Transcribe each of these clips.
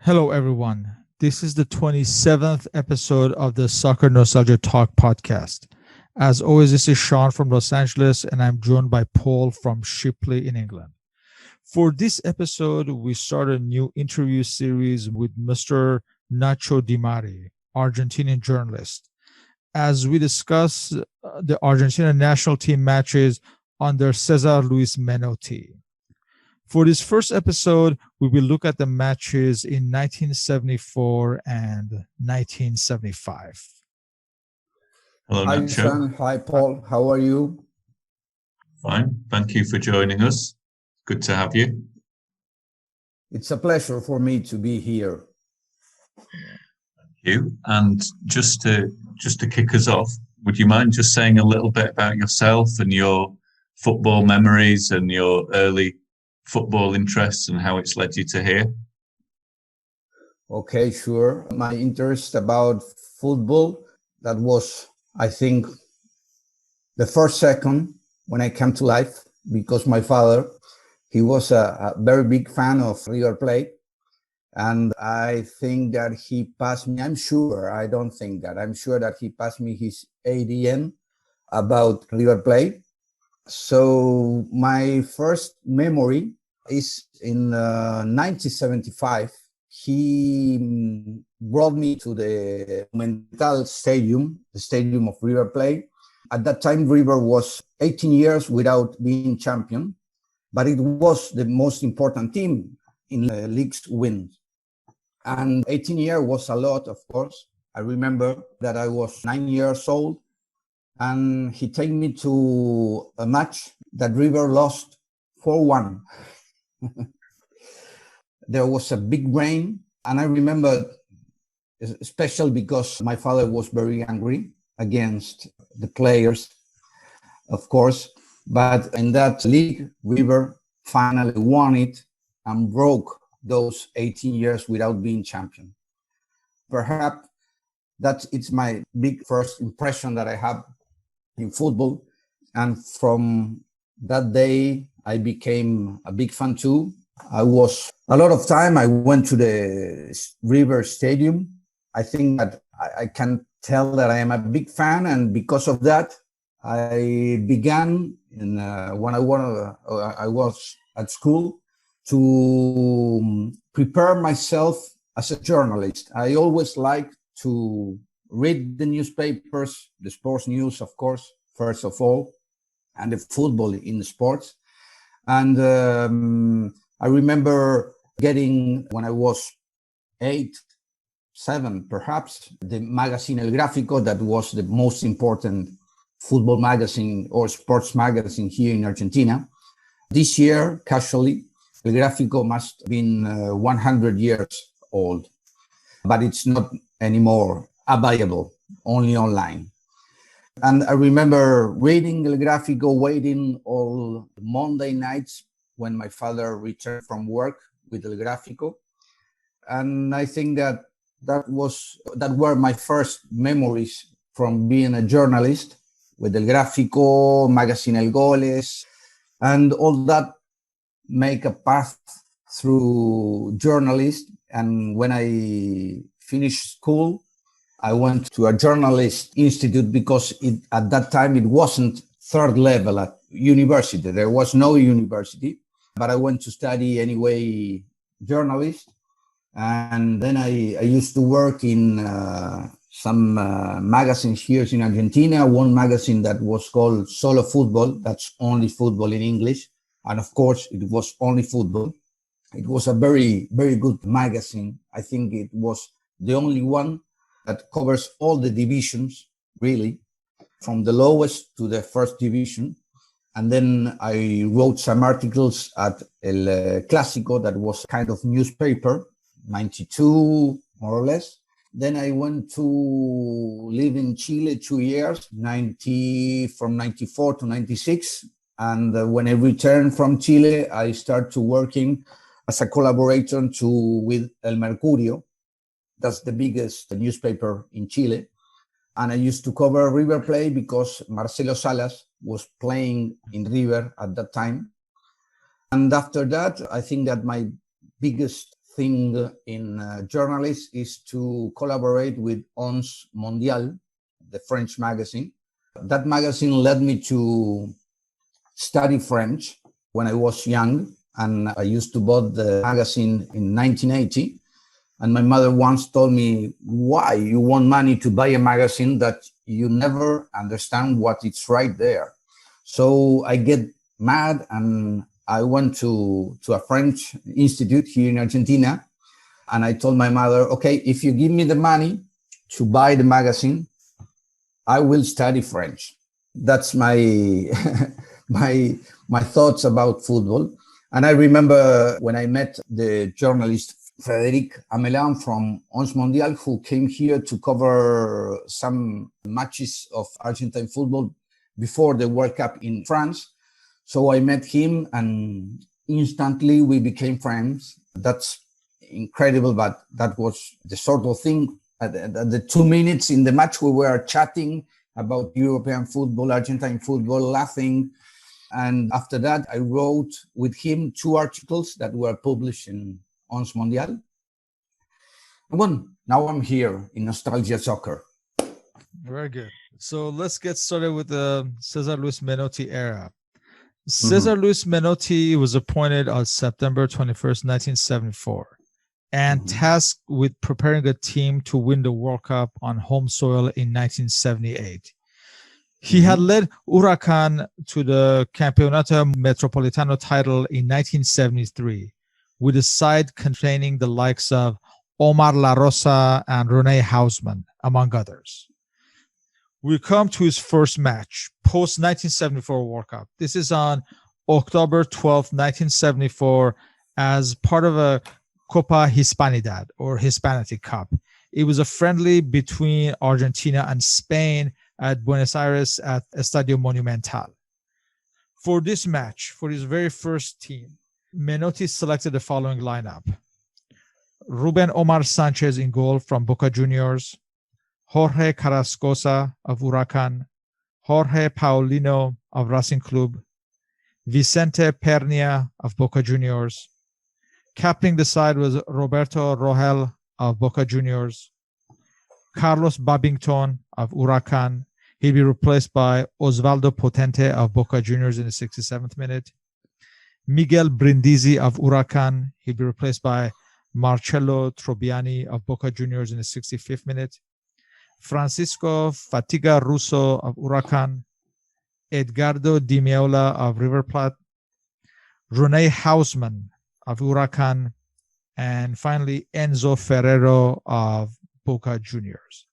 Hello, everyone. This is the 27th episode of the Soccernostalgia Talk Podcast. As always, this is Sean from Los Angeles, and I'm joined by Paul from Shipley in England. For this episode, we start a new interview series with Mr. Nacho Dimari, Argentinian journalist, as we discuss the Argentina National Team matches under Cesar Luis Menotti. For this first episode, we will look at the matches in 1974 and 1975. Hello, Hi, Nacho. Sean. Hi, Paul. How are you? Fine. Thank you for joining us. Good to have you. It's a pleasure for me to be here. Thank you. And just to kick us off, would you mind just saying a little bit about yourself and your football memories and your early football interests and how it's led you to here? Okay, sure. My interest about football, that was, I think, the first second when I came to life, because my father, he was a very big fan of River Plate. And I think that he passed me, I'm sure that he passed me his ADN about River Plate. So my first memory is in 1975. He brought me to the Monumental Stadium, the stadium of River Plate. At that time, River was 18 years without being champion, but it was the most important team in the league's win. And 18 years was a lot, of course. I remember that I was 9 years old, and he took me to a match that River lost 4-1. There was a big rain, and I remember, especially because my father was very angry against the players, of course. But in that league, River finally won it and broke those 18 years without being champion. Perhaps it's my big first impression that I have in football. And from that day, I became a big fan too. I was a lot of time. I went to the River Stadium. I think that I can tell that I am a big fan, and because of that, I began when I was at school to prepare myself as a journalist. I always liked to read the newspapers, the sports news, of course, first of all, and the football in the sports. And I remember getting, when I was 8, 7 perhaps, the magazine El Gráfico, that was the most important football magazine or sports magazine here in Argentina. This year, casually, El Gráfico must have been 100 years old, but it's not anymore available, only online. And I remember reading El Gráfico, waiting all Monday nights when my father returned from work with El Gráfico. And I think that were my first memories from being a journalist, with El Gráfico, Magazine El Goles, and all that make a path through journalist. And when I finished school, I went to a journalist institute because at that time it wasn't third level at university. There was no university, but I went to study anyway journalist. And then I used to work in some magazines here in Argentina, one magazine that was called Solo Football, that's only football in English. And of course, it was only football. It was a very, very good magazine. I think it was the only one that covers all the divisions, really, from the lowest to the first division. And then I wrote some articles at El Clásico, that was kind of newspaper, 92, more or less. Then I went to live in Chile 2 years, from 94 to 96. And when I returned from Chile, I started working as a collaborator with El Mercurio. That's the biggest newspaper in Chile. And I used to cover River Plate because Marcelo Salas was playing in River at that time. And after that, I think that my biggest thing in journalists is to collaborate with Onze Mondial, the French magazine. That magazine led me to study French when I was young, and I used to buy the magazine in 1980. And my mother once told me, why you want money to buy a magazine that you never understand what it's right there? So I get mad and I went to a French institute here in Argentina. And I told my mother, okay, if you give me the money to buy the magazine, I will study French. That's my my thoughts about football. And I remember when I met the journalist Frédéric Amelin from Onze Mondial, who came here to cover some matches of Argentine football before the World Cup in France. So I met him and instantly we became friends. That's incredible, but that was the sort of thing. At the 2 minutes in the match, we were chatting about European football, Argentine football, laughing. And after that, I wrote with him 2 articles that were published in Onze Mondial. And well, now I'm here in Nostalgia Soccer. Very good. So let's get started with the Cesar Luis Menotti era. Cesar Luis Menotti was appointed on September 21st, 1974, and tasked with preparing a team to win the World Cup on home soil in 1978. He had led Huracan to the Campeonato Metropolitano title in 1973, with a side containing the likes of Omar La Rosa and René Hausmann, among others. We come to his first match, post-1974 World Cup. This is on October 12th, 1974, as part of a Copa Hispanidad, or Hispanity Cup. It was a friendly between Argentina and Spain at Buenos Aires at Estadio Monumental. For this match, for his very first team, Menotti selected the following lineup: Ruben Omar Sanchez in goal from Boca Juniors, Jorge Carrascosa of Huracan, Jorge Paulino of Racing Club, Vicente Pernia of Boca Juniors. Captaining the side was Roberto Rogel of Boca Juniors, Carlos Babington of Huracan. He'll be replaced by Osvaldo Potente of Boca Juniors in the 67th minute. Miguel Brindisi of Huracan. He'll be replaced by Marcello Trobiani of Boca Juniors in the 65th minute. Francisco Fatiga Russo of Huracan. Edgardo Di Meola of River Plate. René Hausmann of Huracan. And finally, Enzo Ferrero of Boca Juniors.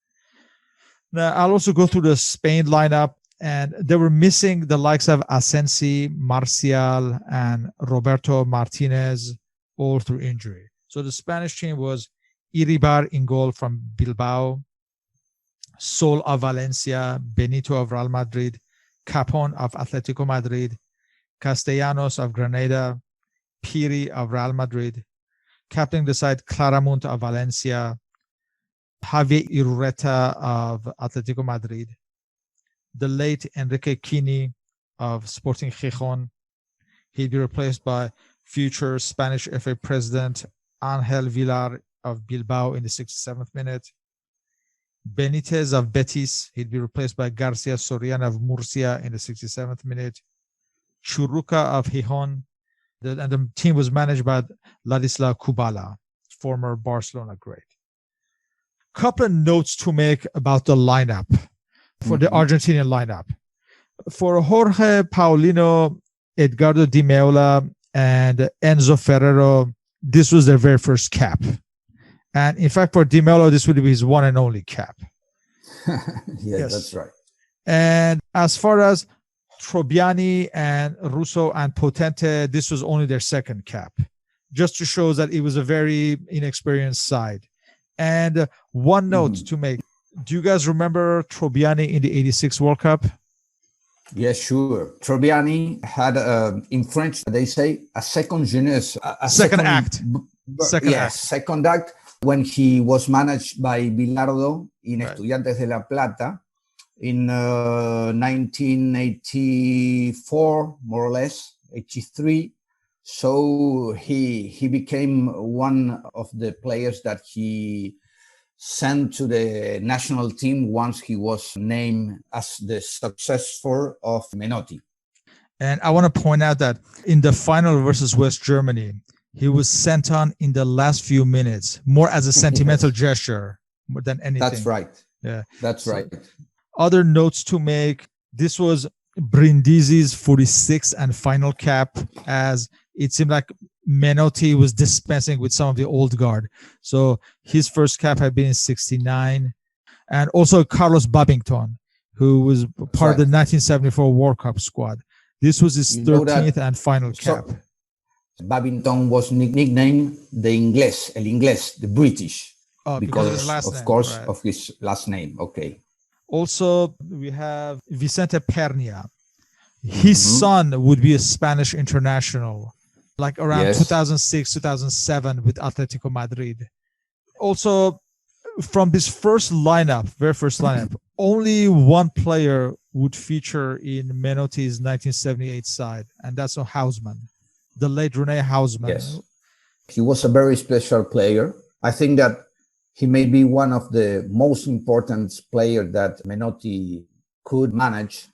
Now, I'll also go through the Spain lineup, and they were missing the likes of Asensi, Marcial, and Roberto Martinez, all through injury. So the Spanish team was Iribar in goal from Bilbao, Sol of Valencia, Benito of Real Madrid, Capon of Atletico Madrid, Castellanos of Granada, Piri of Real Madrid, captaining the side Claramunt of Valencia, Javier Irureta of Atletico Madrid, the late Enrique Kini of Sporting Gijón. He'd be replaced by future Spanish FA president Ángel Villar of Bilbao in the 67th minute. Benitez of Betis. He'd be replaced by Garcia Soriano of Murcia in the 67th minute. Churruca of Gijón. And the team was managed by Ladislau Kubala, former Barcelona great. Couple of notes to make about the lineup for the Argentinian lineup. For Jorge Paulino, Edgardo Di Meola, and Enzo Ferrero, this was their very first cap. And in fact, for Di Meola, this would be his one and only cap. Yes, that's right. And as far as Trobiani and Russo and Potente, this was only their second cap, just to show that it was a very inexperienced side. And one note to make, do you guys remember Trobiani in the 86 World Cup? Yes, sure. Trobiani had, in French, they say, a second jeunesse. Second act. Second act, when he was managed by Bilardo in Estudiantes de La Plata in 1984, more or less, 83. So he became one of the players that he sent to the national team once he was named as the successor of Menotti. And I want to point out that in the final versus West Germany, he was sent on in the last few minutes, more as a sentimental Yes. gesture more than anything. That's right. Yeah, that's right. Other notes to make: this was Brindisi's 46th and final cap, as it seemed like Menotti was dispensing with some of the old guard. So his first cap had been in 69. And also Carlos Babington, who was part of the 1974 World Cup squad. This was his 13th and final cap. Babington was nicknamed the Inglés, el Inglés, the British, because of his last name, course, right. of his last name. Okay. Also, we have Vicente Pernia. His son would be a Spanish international, like around 2006, 2007 with Atletico Madrid. Also, from this very first lineup, only one player would feature in Menotti's 1978 side, and that's Hausmann, the late René Hausmann. Yes. He was a very special player. I think that he may be one of the most important players that Menotti could manage,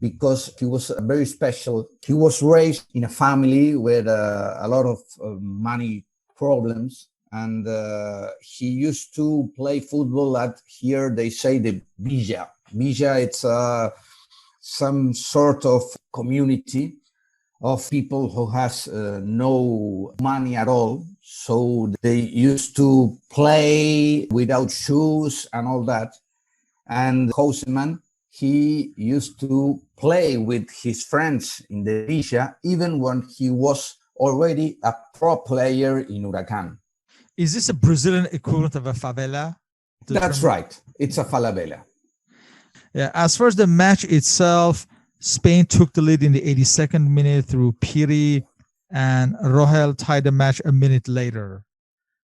because he was very special. He was raised in a family with a lot of money problems, and he used to play football at, here they say, the Villa. Villa, it's some sort of community of people who has no money at all. So they used to play without shoes and all that. And Hausmann, he used to play with his friends in the Villa, even when he was already a pro player in Huracan. Is this a Brazilian equivalent of a favela? That's right. It's a favela. Yeah. As far as the match itself, Spain took the lead in the 82nd minute through Piri, and Rohel tied the match a minute later.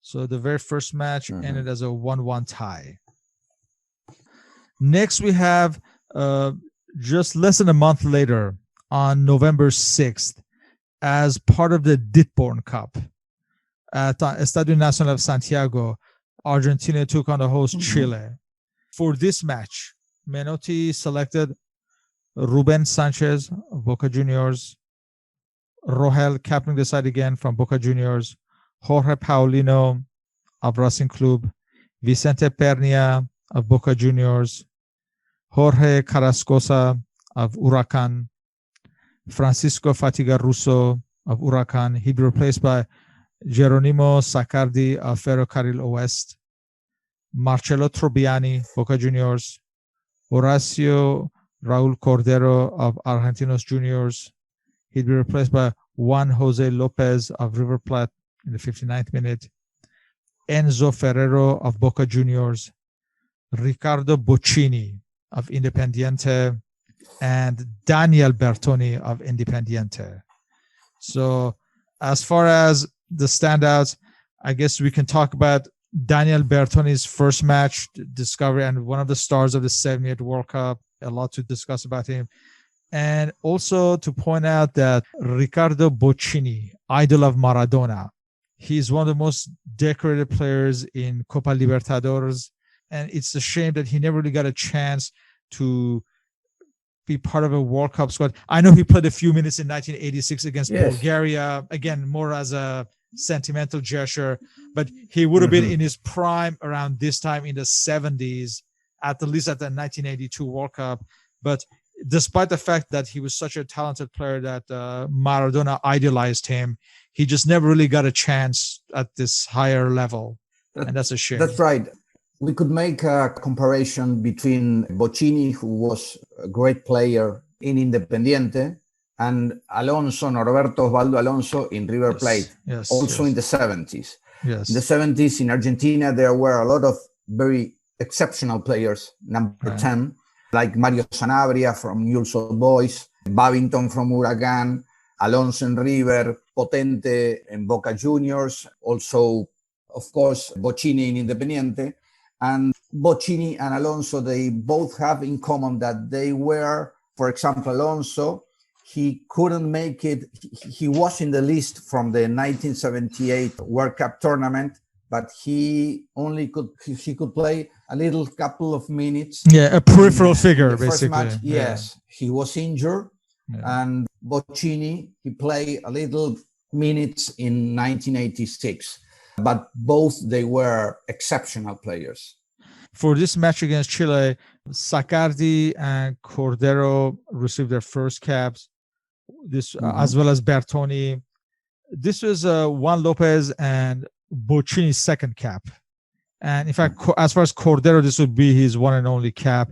So the very first match ended as a 1-1 tie. Next, we have just less than a month later, on November 6th, as part of the Ditborn Cup at Estadio Nacional of Santiago, Argentina took on the host Chile. For this match, Menotti selected Ruben Sanchez of Boca Juniors, Rohel captaining the side again from Boca Juniors, Jorge Paulino of Racing Club, Vicente Pernia of Boca Juniors, Jorge Carrascosa of Huracan, Francisco Fatiga Russo of Huracan. He'd be replaced by Geronimo Saccardi of Ferrocarril Oeste, Marcelo Trobiani, Boca Juniors, Horacio Raul Cordero of Argentinos Juniors. He'd be replaced by Juan Jose Lopez of River Plate in the 59th minute, Enzo Ferrero of Boca Juniors, Ricardo Boccini of Independiente, and Daniel Bertoni of Independiente. So as far as the standouts, I guess we can talk about Daniel Bertoni's first match discovery and one of the stars of the 78 World Cup. A lot to discuss about him. And also to point out that Ricardo Boccini, idol of Maradona, he's one of the most decorated players in Copa Libertadores. And it's a shame that he never really got a chance to be part of a World Cup squad. I know he played a few minutes in 1986 against Bulgaria, again, more as a sentimental gesture, but he would have been in his prime around this time in the 70s, at least at the 1982 World Cup. But despite the fact that he was such a talented player that Maradona idolized him, he just never really got a chance at this higher level. And that's a shame. That's right. We could make a comparison between Boccini, who was a great player in Independiente, and Alonso, Norberto Osvaldo Alonso in River Plate, also in the 70s. Yes. In the 70s in Argentina, there were a lot of very exceptional players. Number 10, like Mario Sanabria from Newell's Old Boys, Babington from Huracan, Alonso in River, Potente in Boca Juniors, also, of course, Boccini in Independiente. And Boccini and Alonso, they both have in common that they were, for example, Alonso, he couldn't make it. He was in the list from the 1978 World Cup tournament, but he could play a little couple of minutes. Yeah, a peripheral figure, the first basically. match, yes, he was injured, and Boccini, he played a little minutes in 1986, but both they were exceptional players. For this match against Chile, Saccardi and Cordero received their first caps. This as well as Bertoni. This was Juan Lopez and Boccini's second cap. And in fact, as far as Cordero, this would be his one and only cap.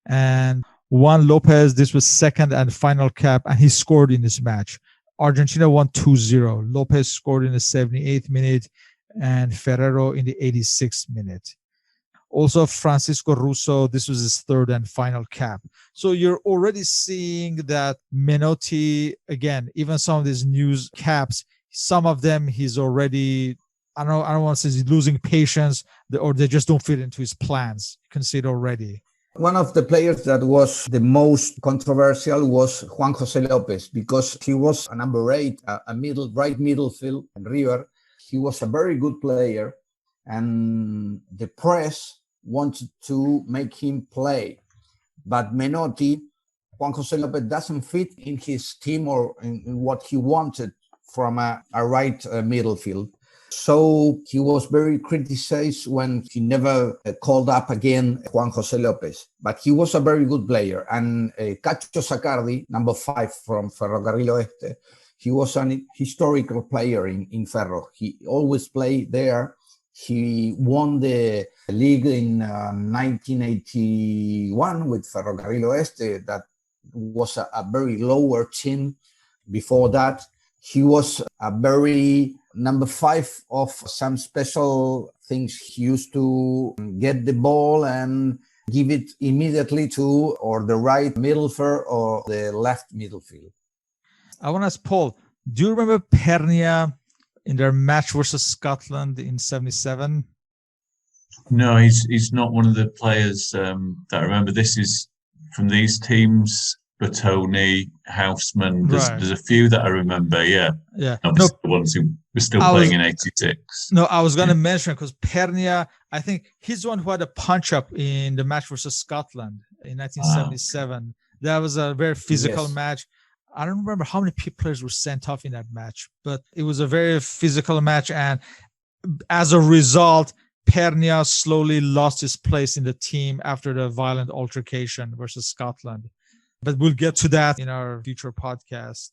And Juan Lopez, this was second and final cap, and he scored in this match. Argentina won 2-0. Lopez scored in the 78th minute and Ferrero in the 86th minute. Also, Francisco Russo, this was his third and final cap. So you're already seeing that Menotti, again, even some of these news caps, some of them he's already, I don't want to say he's losing patience, or they just don't fit into his plans. You can see it already. One of the players that was the most controversial was Juan José Lopez, because he was a number 8, a right middle field in River. He was a very good player, and the press wanted to make him play. But Menotti, Juan José Lopez doesn't fit in his team or in what he wanted from a right middle field. So he was very criticized when he never called up again Juan José Lopez. But he was a very good player. And Cacho Saccardi, number 5 from Ferrocarril Oeste, he was an historical player in Ferro. He always played there. He won the league in 1981 with Ferrocarril Oeste. That was a very lower team. Before that, he was a very number 5 of some special things. He used to get the ball and give it immediately to or the right midfielder or the left midfield. I want to ask Paul, do you remember Pernia in their match versus Scotland in 77? No, he's not one of the players that I remember. This is from these teams, Bertoni, Houseman. There's a few that I remember, yeah. The ones who were still playing in 86. No, I was going to mention, because Pernia, I think he's the one who had a punch-up in the match versus Scotland in 1977. That was a very physical match. I don't remember how many players were sent off in that match, but it was a very physical match. And as a result, Pernia slowly lost his place in the team after the violent altercation versus Scotland. But we'll get to that in our future podcast.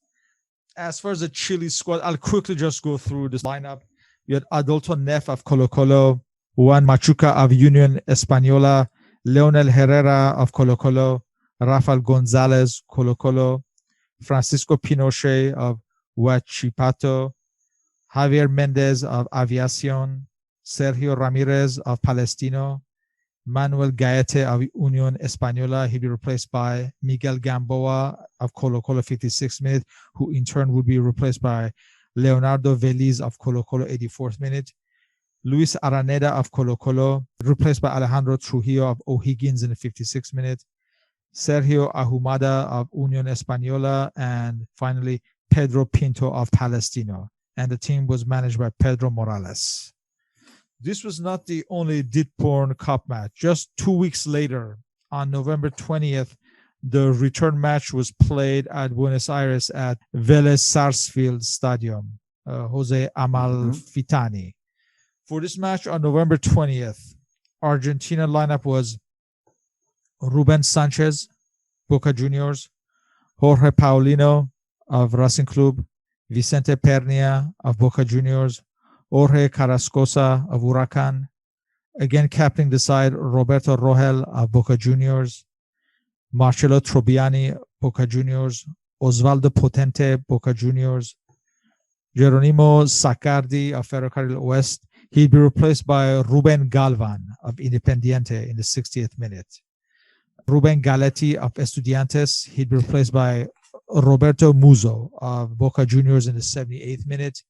As far as the Chile squad, I'll quickly just go through this lineup. We had Adolfo Neff of Colo-Colo, Juan Machuca of Union Española, Leonel Herrera of Colo-Colo, Rafael Gonzalez, Colo-Colo, Francisco Pinochet of Huachipato, Javier Mendez of Aviación, Sergio Ramirez of Palestino, Manuel Gaete of Unión Española. He'll be replaced by Miguel Gamboa of Colo-Colo, 56th minute, who in turn would be replaced by Leonardo Veliz of Colo-Colo, 84th minute. Luis Araneda of Colo-Colo, replaced by Alejandro Trujillo of O'Higgins in the 56th minute. Sergio Ahumada of Unión Española, and finally Pedro Pinto of Palestino. And the team was managed by Pedro Morales. This was not the only Ditporn Cup match. Just 2 weeks later, on November 20th, the return match was played at Buenos Aires at Vélez Sarsfield Stadium, Jose Amalfitani. For this match on November 20th, Argentina lineup was Ruben Sanchez, Boca Juniors, Jorge Paulino of Racing Club, Vicente Pernia of Boca Juniors, Jorge Carrascosa of Huracan, again captaining the side, Roberto Rogel of Boca Juniors, Marcelo Trobiani, Boca Juniors, Osvaldo Potente, Boca Juniors, Geronimo Saccardi of Ferrocarril Oeste. He'd be replaced by Ruben Galvan of Independiente in the 60th minute. Ruben Galetti of Estudiantes, he'd be replaced by Roberto Muzo of Boca Juniors in the 78th minute,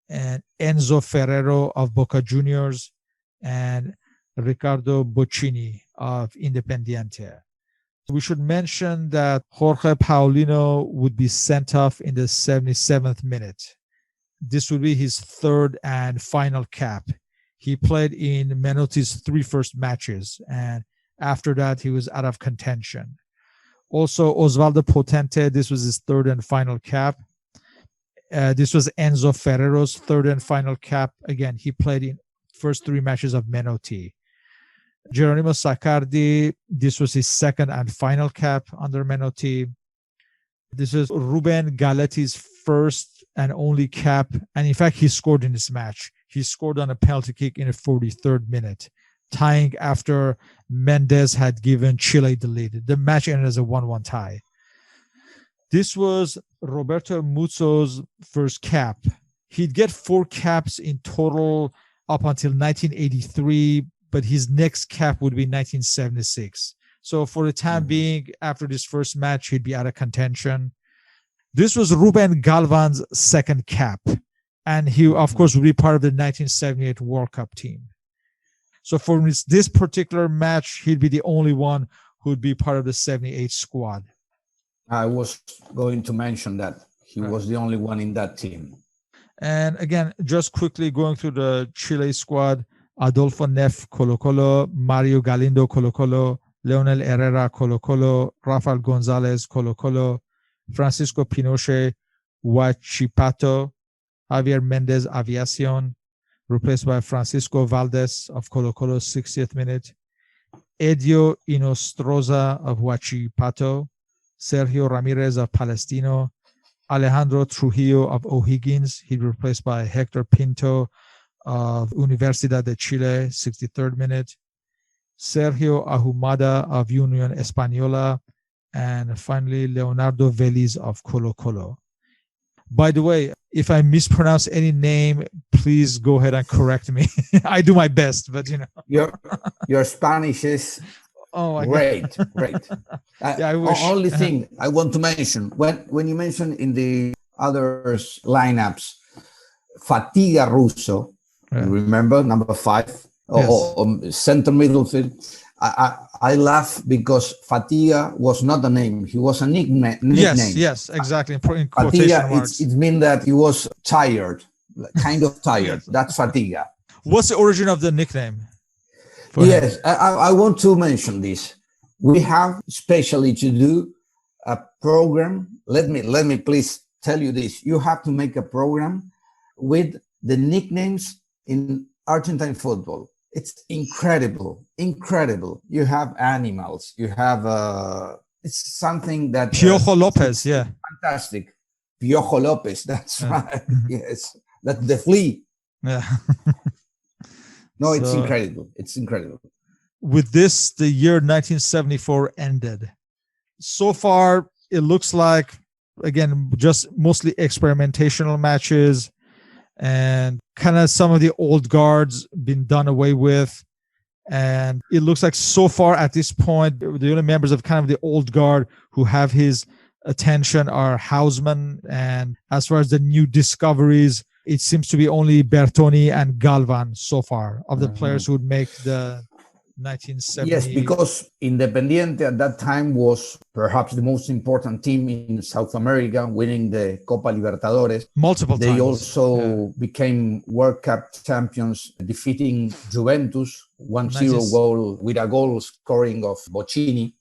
and Enzo Ferrero of Boca Juniors, and Ricardo Boccini of Independiente. We should mention that Jorge Paulino would be sent off in the 77th minute. This would be his third and final cap. He played in Menotti's 3 first matches, and after that, he was out of contention. Also, Osvaldo Potente, this was his third and final cap. This was Enzo Ferrero's third and final cap. Again, he played in first 3 matches of Menotti. Geronimo Saccardi, this was his second and final cap under Menotti. This is Ruben Galetti's first and only cap. And in fact, he scored in this match. He scored on a penalty kick in the 43rd minute, tying after Mendez had given Chile the lead. The match ended as a 1-1 tie. This was Roberto Muzzo's first cap. He'd get 4 caps in total up until 1983, but his next cap would be 1976. So for the time being, after this first match, he'd be out of contention. This was Ruben Galvan's second cap, and he, of course, would be part of the 1978 World Cup team. So for this particular match, he'd be the only one who would be part of the 78 squad. I was going to mention that he was the only one in that team. And again, just quickly going through the Chile squad: Adolfo Neff, Colo-Colo; Mario Galindo, Colo-Colo; Leonel Herrera, Colo-Colo; Rafael Gonzalez, Colo-Colo; Francisco Pinochet, Huachipato; Javier Mendez, Aviacion, replaced by Francisco Valdez of Colo-Colo, 60th minute; Edio Inostroza of Huachipato; Sergio Ramirez of Palestino; Alejandro Trujillo of O'Higgins. He'd be replaced by Hector Pinto of Universidad de Chile, 63rd minute; Sergio Ahumada of Union Española; and finally Leonardo Veliz of Colo-Colo. By the way, if I mispronounce any name, please go ahead and correct me. I do my best, but your Spanish is great. Yeah, I wish. Only thing I want to mention, when you mention in the others lineups, Fatiga Russo, remember number 5, or center midfield. I laugh because Fatiga was not a name; he was a nickname. Yes, exactly. In quotation Fatiga, marks. it means that he was tired, kind of tired. That's Fatiga. What's the origin of the nickname? Yes, I want to mention this. We have especially to do a program. Let me please tell you this. You have to make a program with the nicknames in Argentine football. It's incredible. You have animals. You have it's something that Piojo Lopez, fantastic. Piojo Lopez, that's right. Yes, that's the flea. Yeah. No, it's incredible. It's incredible. With this, the year 1974 ended. So far, it looks like, again, just mostly experimentational matches, and kind of some of the old guards been done away with. And it looks like so far at this point, the only members of kind of the old guard who have his attention are Hausmann. And as far as the new discoveries, it seems to be only Bertoni and Galvan so far of the players who would make the 1970. Yes, because Independiente at that time was perhaps the most important team in South America, winning the Copa Libertadores. Multiple times. They also became World Cup champions, defeating Juventus 1-0 goal with a goal scoring of Bocchini.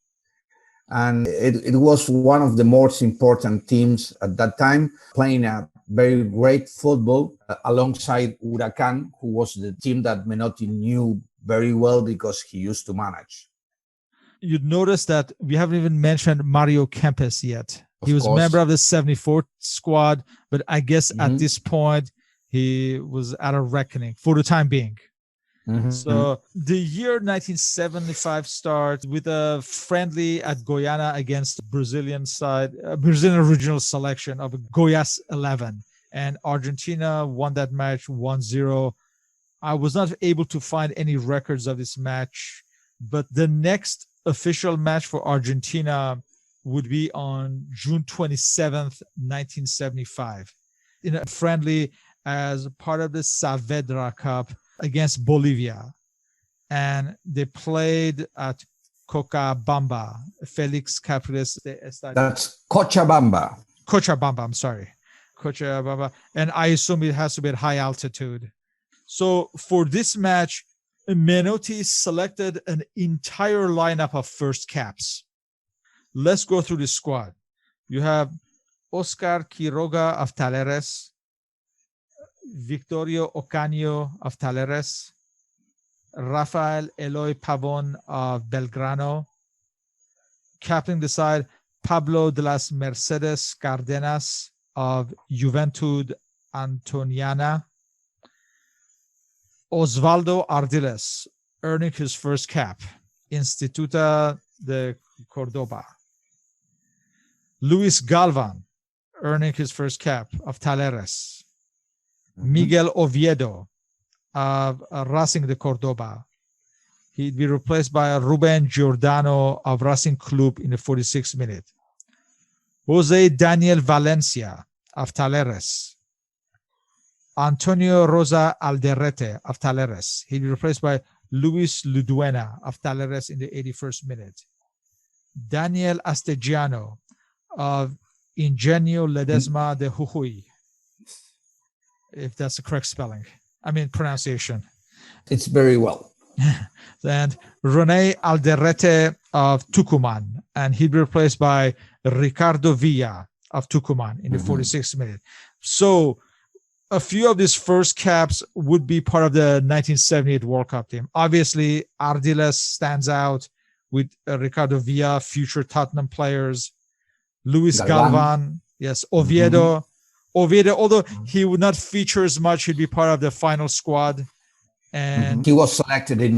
And it was one of the most important teams at that time, playing a very great football alongside Huracan, who was the team that Menotti knew very well because he used to manage. You'd notice that we haven't even mentioned Mario Kempes yet. He was a member of the 74 squad, but I guess at this point, he was out of reckoning for the time being. So the year 1975 starts with a friendly at Guyana against Brazilian side, Brazilian original selection of Goiás 11. And Argentina won that match 1-0. I was not able to find any records of this match, but the next official match for Argentina would be on June 27th, 1975, in a friendly as part of the Saavedra Cup against Bolivia. And they played at Cochabamba. Felix Capriles de Estadio. That's Cochabamba. Cochabamba, I'm sorry. Cochabamba. And I assume it has to be at high altitude. So for this match, Menotti selected an entire lineup of first caps. Let's go through the squad. You have Oscar Quiroga of Talleres, Victorio Ocaño of Talleres, Rafael Eloy Pavon of Belgrano, captaining the side, Pablo de las Mercedes Cardenas of Juventud Antoniana, Osvaldo Ardiles, earning his first cap, Instituta de Cordoba. Luis Galvan, earning his first cap, of Talleres. Miguel Oviedo of Racing de Cordoba. He'd be replaced by Ruben Giordano of Racing Club in the 46th minute. Jose Daniel Valencia of Talleres. Antonio Rosa Alderete of Talleres. He'd be replaced by Luis Luduena of Talleres in the 81st minute. Daniel Astegiano of Ingenio Ledesma de Jujuy, if that's the correct spelling. I mean, pronunciation. It's very well. And Rene Alderete of Tucumán, and he'd be replaced by Ricardo Villa of Tucumán in the 46th minute. So a few of these first caps would be part of the 1978 World Cup team. Obviously, Ardiles stands out with Ricardo Villa, future Tottenham players, Luis Galvan, yes, Oviedo. Oviedo, although he would not feature as much, he'd be part of the final squad. And he was selected in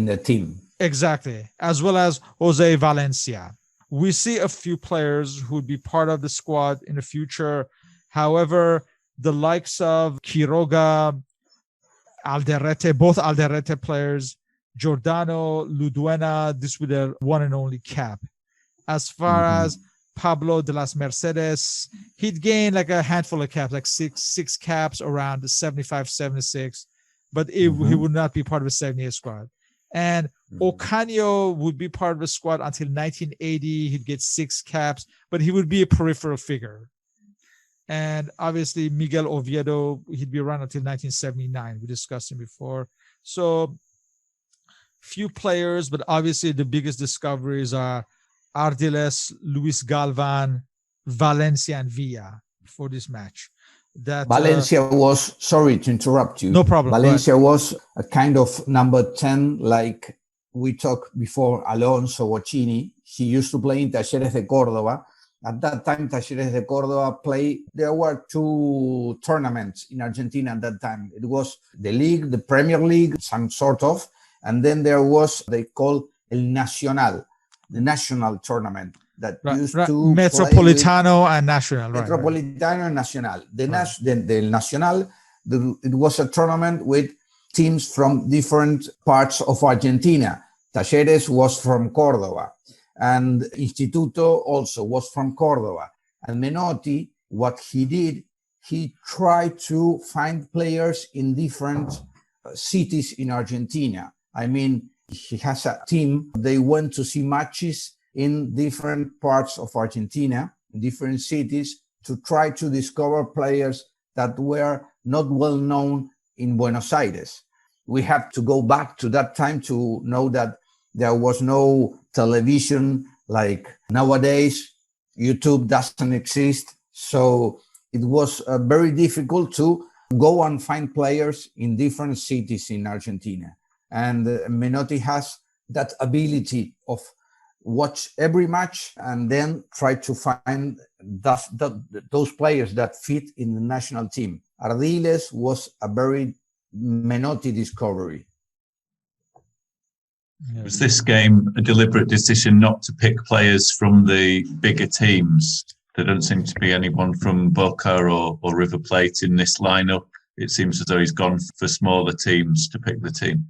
the team. Exactly, as well as Jose Valencia. We see a few players who would be part of the squad in the future. However, the likes of Quiroga, Alderete, both Alderete players, Giordano, Luduena, this would be their one and only cap. As far as Pablo de las Mercedes, he'd gain like a handful of caps, like six caps around the 75, 76, but he would not be part of the 78 squad. And Ocaño would be part of the squad until 1980. He'd get 6 caps, but he would be a peripheral figure. And obviously Miguel Oviedo, he'd be around until 1979. We discussed him before. So few players, but obviously the biggest discoveries are Ardiles, Luis Galvan, Valencia, and Villa for this match. That Valencia was, sorry to interrupt you. No problem. Valencia was a kind of number 10, like we talked before, Alonso Bocini. He used to play in Talleres de Córdoba. At that time, Talleres de Córdoba played, there were 2 tournaments in Argentina at that time. It was the league, the Premier League, some sort of, and then there was, they called El Nacional, the national tournament that used to Metropolitano and Nacional. Metropolitano and Nacional. The Nacional, it was a tournament with teams from different parts of Argentina. Talleres was from Córdoba, and Instituto also was from Córdoba. And Menotti, what he did, he tried to find players in different cities in Argentina. I mean, he has a team. They went to see matches in different parts of Argentina, in different cities, to try to discover players that were not well known in Buenos Aires. We have to go back to that time to know that there was no television like nowadays. YouTube doesn't exist. So it was very difficult to go and find players in different cities in Argentina. And Menotti has that ability of watch every match and then try to find those players that fit in the national team. Ardiles was a very Menotti discovery. Was this game a deliberate decision not to pick players from the bigger teams? There don't seem to be anyone from Boca or River Plate in this lineup. It seems as though he's gone for smaller teams to pick the team.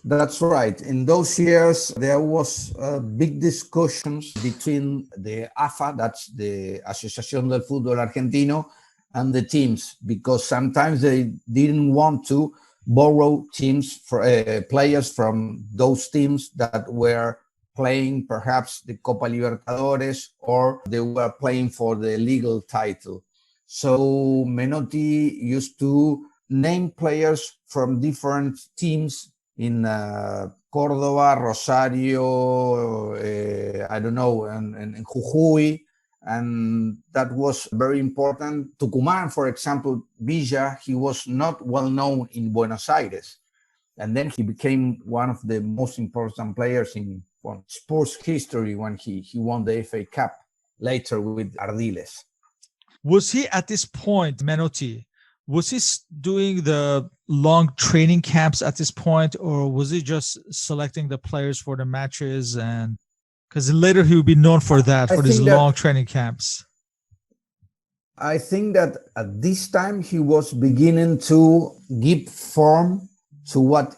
That's right. In those years, there was big discussions between the AFA, that's the Asociación del Fútbol Argentino, and the teams, because sometimes they didn't want to borrow teams for players from those teams that were playing perhaps the Copa Libertadores, or they were playing for the legal title. So Menotti used to name players from different teams in Córdoba, Rosario, and Jujuy. And that was very important. Tucumán, for example, Villa, he was not well known in Buenos Aires. And then he became one of the most important players in sports history when he won the FA Cup later with Ardiles. Was he at this point, Menotti, was he doing the long training camps at this point, or was he just selecting the players for the matches? And because later he would be known for that, for these long training camps. I think that at this time he was beginning to give form to what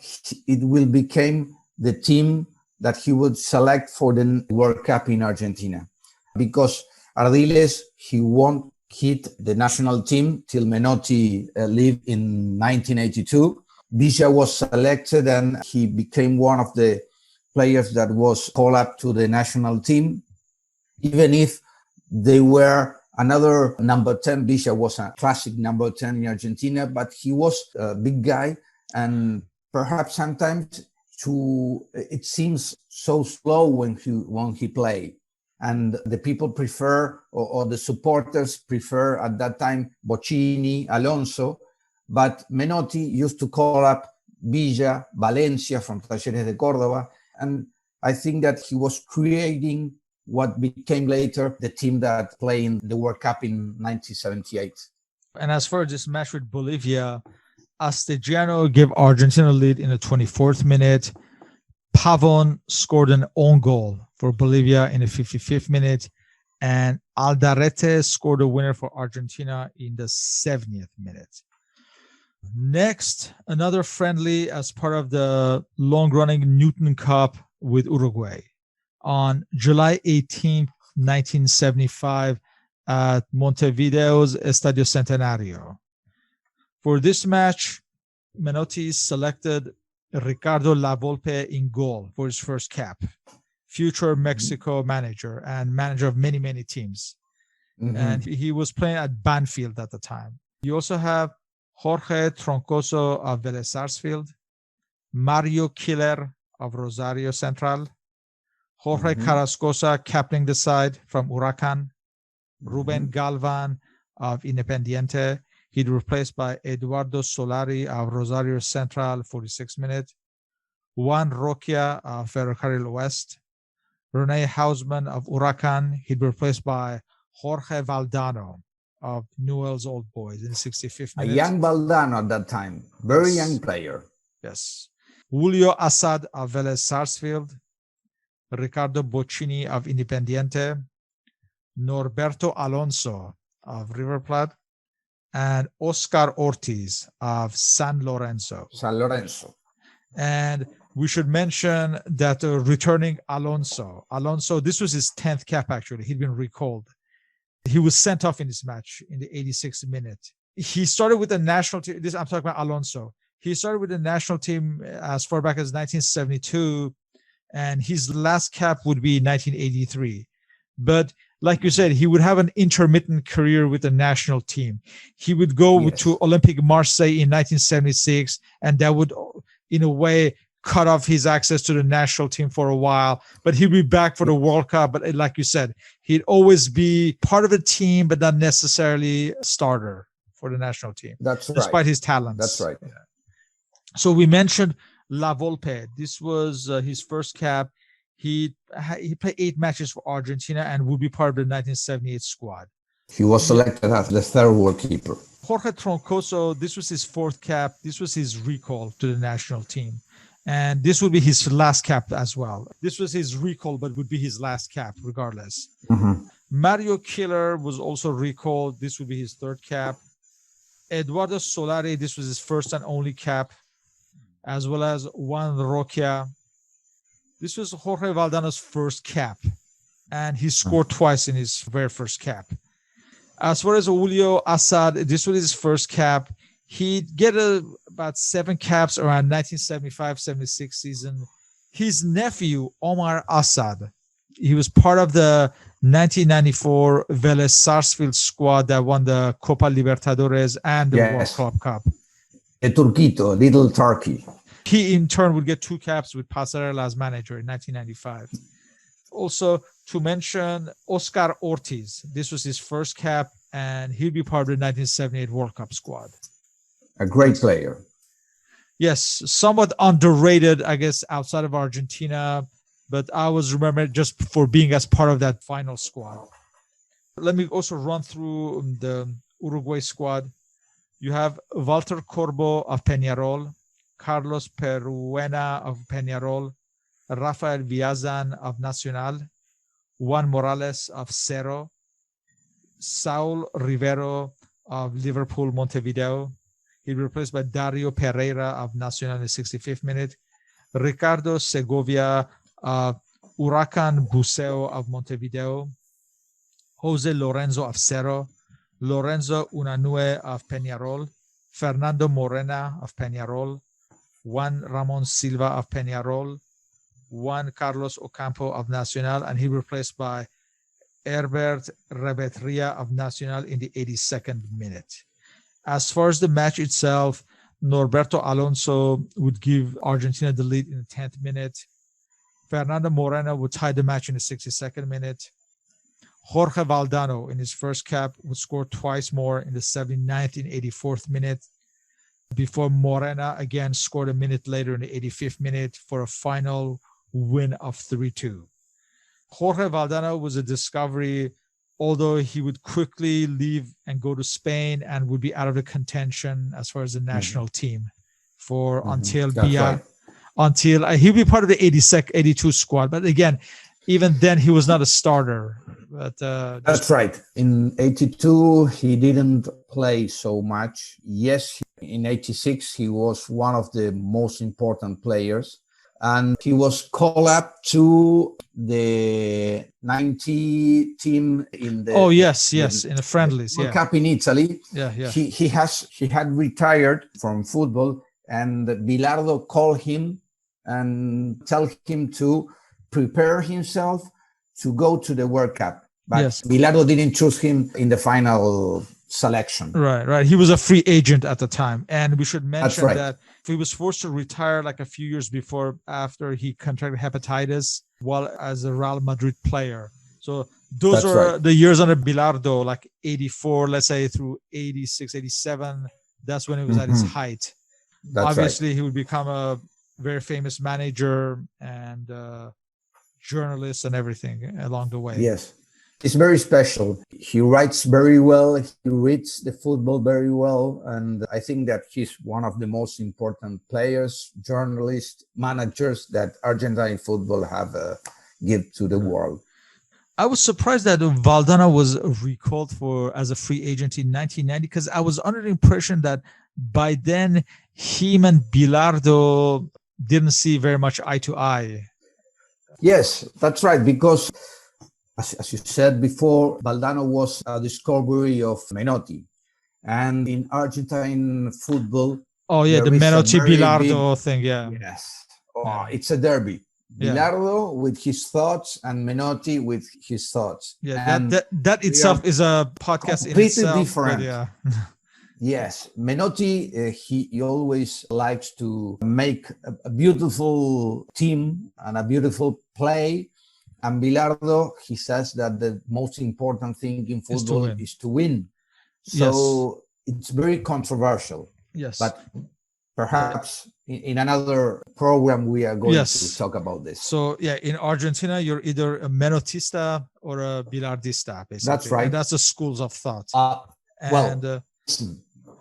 it will become the team that he would select for the World Cup in Argentina. Because Ardiles, he won't hit the national team till Menotti lived in 1982. Villa was selected and he became one of the players that was called up to the national team. Even if they were another number 10, Villa was a classic number 10 in Argentina, but he was a big guy. And perhaps sometimes it seems so slow when he played. And the people prefer, or the supporters prefer at that time, Bochini, Alonso. But Menotti used to call up Villa, Valencia from Talleres de Córdoba. And I think that he was creating what became later the team that played in the World Cup in 1978. And as far as this match with Bolivia, Astesiano gave Argentina a lead in the 24th minute. Pavon scored an own goal for Bolivia in the 55th minute, and Aldarete scored a winner for Argentina in the 70th minute. Next, another friendly as part of the long-running Newton Cup with Uruguay on July 18, 1975 at Montevideo's Estadio Centenario. For this match, Menotti selected Ricardo Lavolpe in goal for his first cap, future Mexico manager and manager of many, many teams. Mm-hmm. And he was playing at Banfield at the time. You also have Jorge Troncoso of Vélez Sarsfield, Mario Killer of Rosario Central, Jorge Carrascosa captaining the side from Huracan, Ruben Galvan of Independiente. He'd replaced by Eduardo Solari of Rosario Central, 46 minutes. Juan Roquia of Ferrocarril West. Rene Hausman of Huracan. He'd be replaced by Jorge Valdano of Newell's Old Boys in the 65th minute. A young Valdano at that time. Very young player. Yes. Julio Assad of Vélez Sarsfield. Ricardo Bochini of Independiente. Norberto Alonso of River Plate. And Oscar Ortiz of San Lorenzo. San Lorenzo. And we should mention that returning Alonso, this was his 10th cap, actually. He'd been recalled. He was sent off in this match in the 86th minute. He started with the national team. I'm talking about Alonso. He started with the national team as far back as 1972, and his last cap would be 1983. But like you said, he would have an intermittent career with the national team. He would go to Olympique Marseille in 1976, and that would, in a way, cut off his access to the national team for a while. But he'd be back for the World Cup. But like you said, he'd always be part of a team, but not necessarily a starter for the national team. That's right. Despite his talents. That's right. Yeah. So we mentioned La Volpe. This was his first cap. He played 8 matches for Argentina and would be part of the 1978 squad. He was selected as the third goalkeeper. Jorge Troncoso, this was his 4th cap. This was his recall to the national team. And this would be his last cap as well. This was his recall, but would be his last cap regardless. Mm-hmm. Mario Killer was also recalled. This would be his 3rd cap. Eduardo Solari, this was his first and only cap, as well as Juan Roquia. This was Jorge Valdano's first cap, and he scored twice in his very first cap. As far as Julio Assad, this was his first cap. He'd get about 7 caps around 1975-76 season. His nephew, Omar Assad, he was part of the 1994 Vélez Sarsfield squad that won the Copa Libertadores and the World Club Cup. A Turquito, little Turkey. He, in turn, would get 2 caps with Pasarela as manager in 1995. Also, to mention Oscar Ortiz. This was his first cap, and he'll be part of the 1978 World Cup squad. A great player. Yes, somewhat underrated, I guess, outside of Argentina, but I was remembered just for being as part of that final squad. Let me also run through the Uruguay squad. You have Walter Corbo of Peñarol, Carlos Peruena of Peñarol, Rafael Viazan of Nacional, Juan Morales of Cerro, Saul Rivero of Liverpool Montevideo. He replaced by Dario Pereira of Nacional in the 65th minute, Ricardo Segovia of Huracan Buceo of Montevideo, Jose Lorenzo of Cerro, Lorenzo Unanue of Peñarol, Fernando Morena of Peñarol, Juan Ramon Silva of Peñarol, Juan Carlos Ocampo of Nacional, and he replaced by Herbert Revetria of Nacional in the 82nd minute. As far as the match itself, Norberto Alonso would give Argentina the lead in the 10th minute. Fernando Morena would tie the match in the 62nd minute. Jorge Valdano, in his first cap, would score twice more in the 79th and 84th minute, before Morena again scored a minute later in the 85th minute for a final win of 3-2. Jorge Valdano was a discovery, although he would quickly leave and go to Spain and would be out of the contention as far as the national team for until he'll be part of the 82 squad. But again, even then he was not a starter. But that's right. In 82, he didn't play so much. Yes, in 86, he was one of the most important players. And he was called up to the 90 team in the in the friendlies, World Cup in Italy. He had retired from football, and Bilardo called him and tell him to prepare himself to go to the World Cup. But Bilardo didn't choose him in the final selection. Right. He was a free agent at the time. And we should mention that he was forced to retire like a few years before, after he contracted hepatitis while as a Real Madrid player. So those are the years under Bilardo, like 84, let's say, through 86, 87. That's when he was at his height. Obviously, he would become a very famous manager and journalist and everything along the way. Yes. He's very special. He writes very well. He reads the football very well. And I think that he's one of the most important players, journalists, managers that Argentine football have give to the world. I was surprised that Valdano was recalled as a free agent in 1990, because I was under the impression that by then him and Bilardo didn't see very much eye to eye. Yes, that's right. Because as you said before, Valdano was a discovery of Menotti. And in Argentine football... the Menotti-Bilardo thing, Yes. It's a derby. Bilardo with his thoughts and Menotti with his thoughts. That itself is a podcast in itself. Completely different. Yes. Menotti, he always likes to make a beautiful team and a beautiful play. And Bilardo, he says that the most important thing in football is to win. So it's very controversial. Yes. But perhaps in another program, we are going to talk about this. So, in Argentina, you're either a Menotista or a Bilardista, basically. That's right. And that's the schools of thought.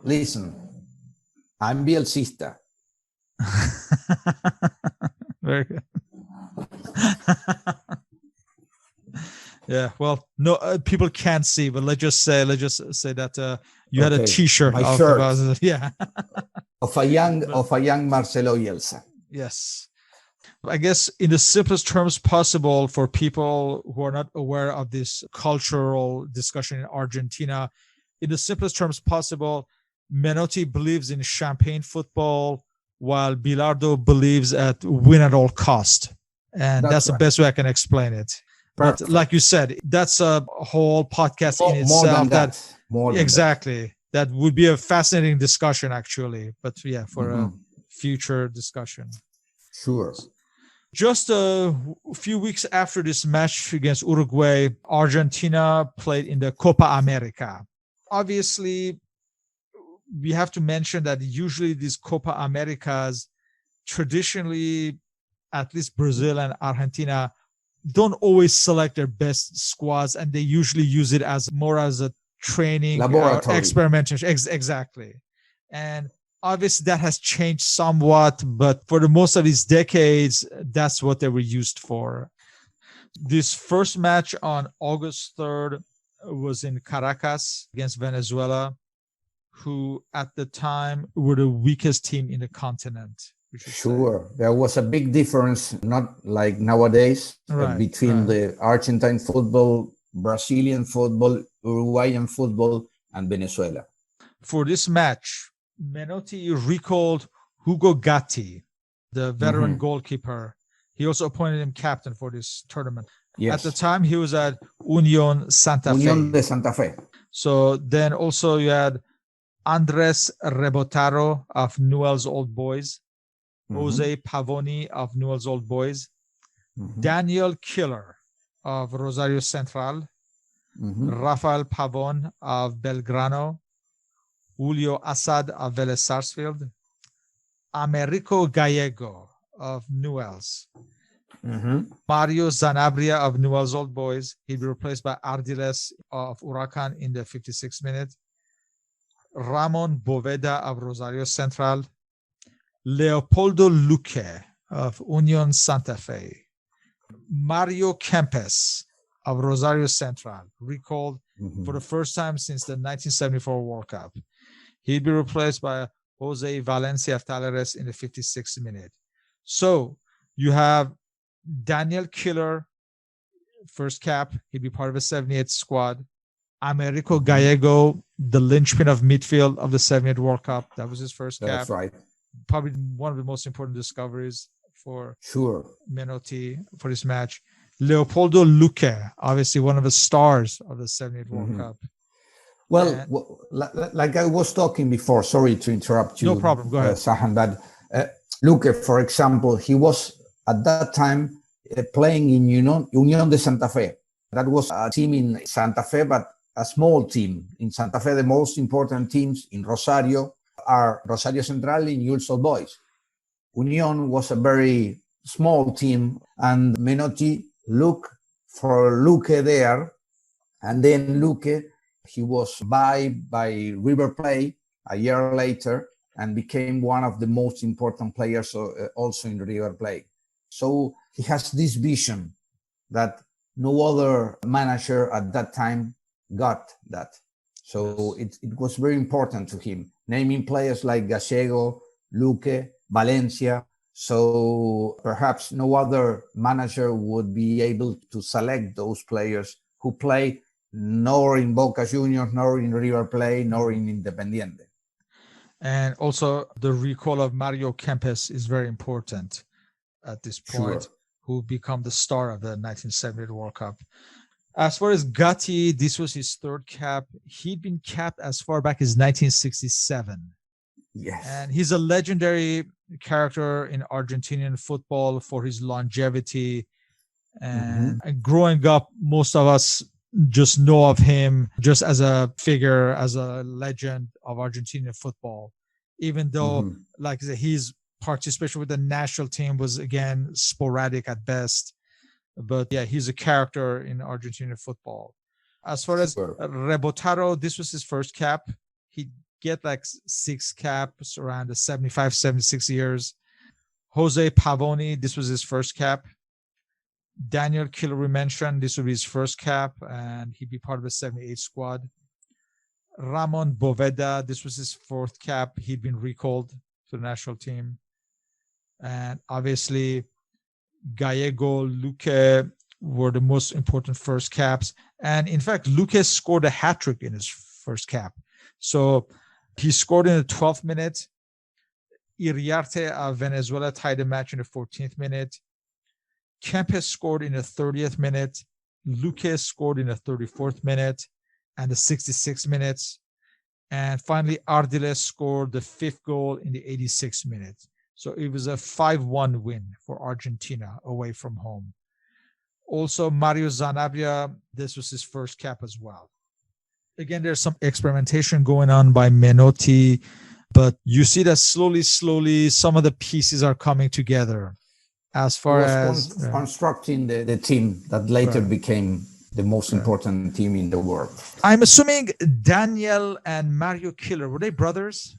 Listen, I'm Bielcista. Very good. Well, no, people can't see, but let's just say that you had a T-shirt. My shirt. of a young Marcelo Bielsa. Yes. I guess in the simplest terms possible, for people who are not aware of this cultural discussion in Argentina, in the simplest terms possible, Menotti believes in champagne football, while Bilardo believes at win at all cost. And that's right. the best way I can explain it. Perfect. But like you said, that's a whole podcast in itself. More than that. Exactly. That would be a fascinating discussion, actually. But yeah, for a future discussion. Sure. Just a few weeks after this match against Uruguay, Argentina played in the Copa America. Obviously, we have to mention that usually these Copa Americas, traditionally, at least Brazil and Argentina, don't always select their best squads, and they usually use it as more as a training experimentation. Exactly. And obviously that has changed somewhat, but for the most of these decades, that's what they were used for. This first match on August 3rd was in Caracas against Venezuela, who at the time were the weakest team in the continent. Sure. There was a big difference, not like nowadays, between the Argentine football, Brazilian football, Uruguayan football, and Venezuela. For this match, Menotti recalled Hugo Gatti, the veteran goalkeeper. He also appointed him captain for this tournament. Yes. At the time, he was at Union Santa Fe. Union de Santa Fe. So then also you had Andres Rebotaro of Newell's Old Boys, Jose Pavoni of Newell's Old Boys, Daniel Killer of Rosario Central, Rafael Pavon of Belgrano, Julio Assad of Vélez Sarsfield, Americo Gallego of Newell's, Mario Zanabria of Newell's Old Boys. He'd be replaced by Ardiles of Huracan in the 56th minute, Ramon Boveda of Rosario Central, Leopoldo Luque of Union Santa Fe, Mario Kempes of Rosario Central, recalled for the first time since the 1974 World Cup. He'd be replaced by Jose Valencia of Talleres in the 56th minute. So you have Daniel Killer, first cap. He'd be part of the 78th squad. Americo Gallego, the linchpin of midfield of the 78th World Cup. That was his first cap. That's right. Probably one of the most important discoveries for Menotti for this match. Leopoldo Luque, obviously one of the stars of the 78th World Cup. Well, like I was talking before, sorry to interrupt you. No problem, go ahead. Sahan, but Luque, for example, he was at that time playing in Unión de Santa Fe. That was a team in Santa Fe, but a small team. In Santa Fe, the most important teams in Rosario are Rosario Central and Newell's Old Boys. Unión was a very small team, and Menotti looked for Luque there, and then Luque, he was by River Plate a year later and became one of the most important players also in River Plate. So he has this vision that no other manager at that time got that. So it was very important to him, naming players like Gallego, Luque, Valencia. So perhaps no other manager would be able to select those players who play nor in Boca Juniors, nor in River Plate, nor in Independiente. And also the recall of Mario Kempes is very important at this point, who become the star of the 1978 World Cup. As far as Gatti, this was his third cap. He'd been capped as far back as 1967. Yes. And he's a legendary character in Argentinian football for his longevity. And growing up, most of us just know of him just as a figure, as a legend of Argentinian football, even though, like I said, his participation with the national team was, again, sporadic at best. But yeah, he's a character in Argentinian football. As far as Rebotaro, this was his first cap. He'd get like 6 caps around the 75, 76 years. Jose Pavoni, this was his first cap. Daniel Killer, we mentioned, this would be his first cap, and he'd be part of the 78 squad. Ramon Boveda, this was his 4th cap. He'd been recalled to the national team. And obviously, Gallego, Luque were the most important first caps. And in fact, Luque scored a hat-trick in his first cap. So he scored in the 12th minute. Iriarte of Venezuela tied the match in the 14th minute. Kempes scored in the 30th minute. Luque scored in the 34th minute and the 66th minutes. And finally, Ardiles scored the 5th goal in the 86th minute. So it was a 5-1 win for Argentina away from home. Also, Mario Zanabria, this was his first cap as well. Again, there's some experimentation going on by Menotti, but you see that slowly, some of the pieces are coming together. As far as constructing the team that later became the most important team in the world. I'm assuming Daniel and Mario Killer, were they brothers?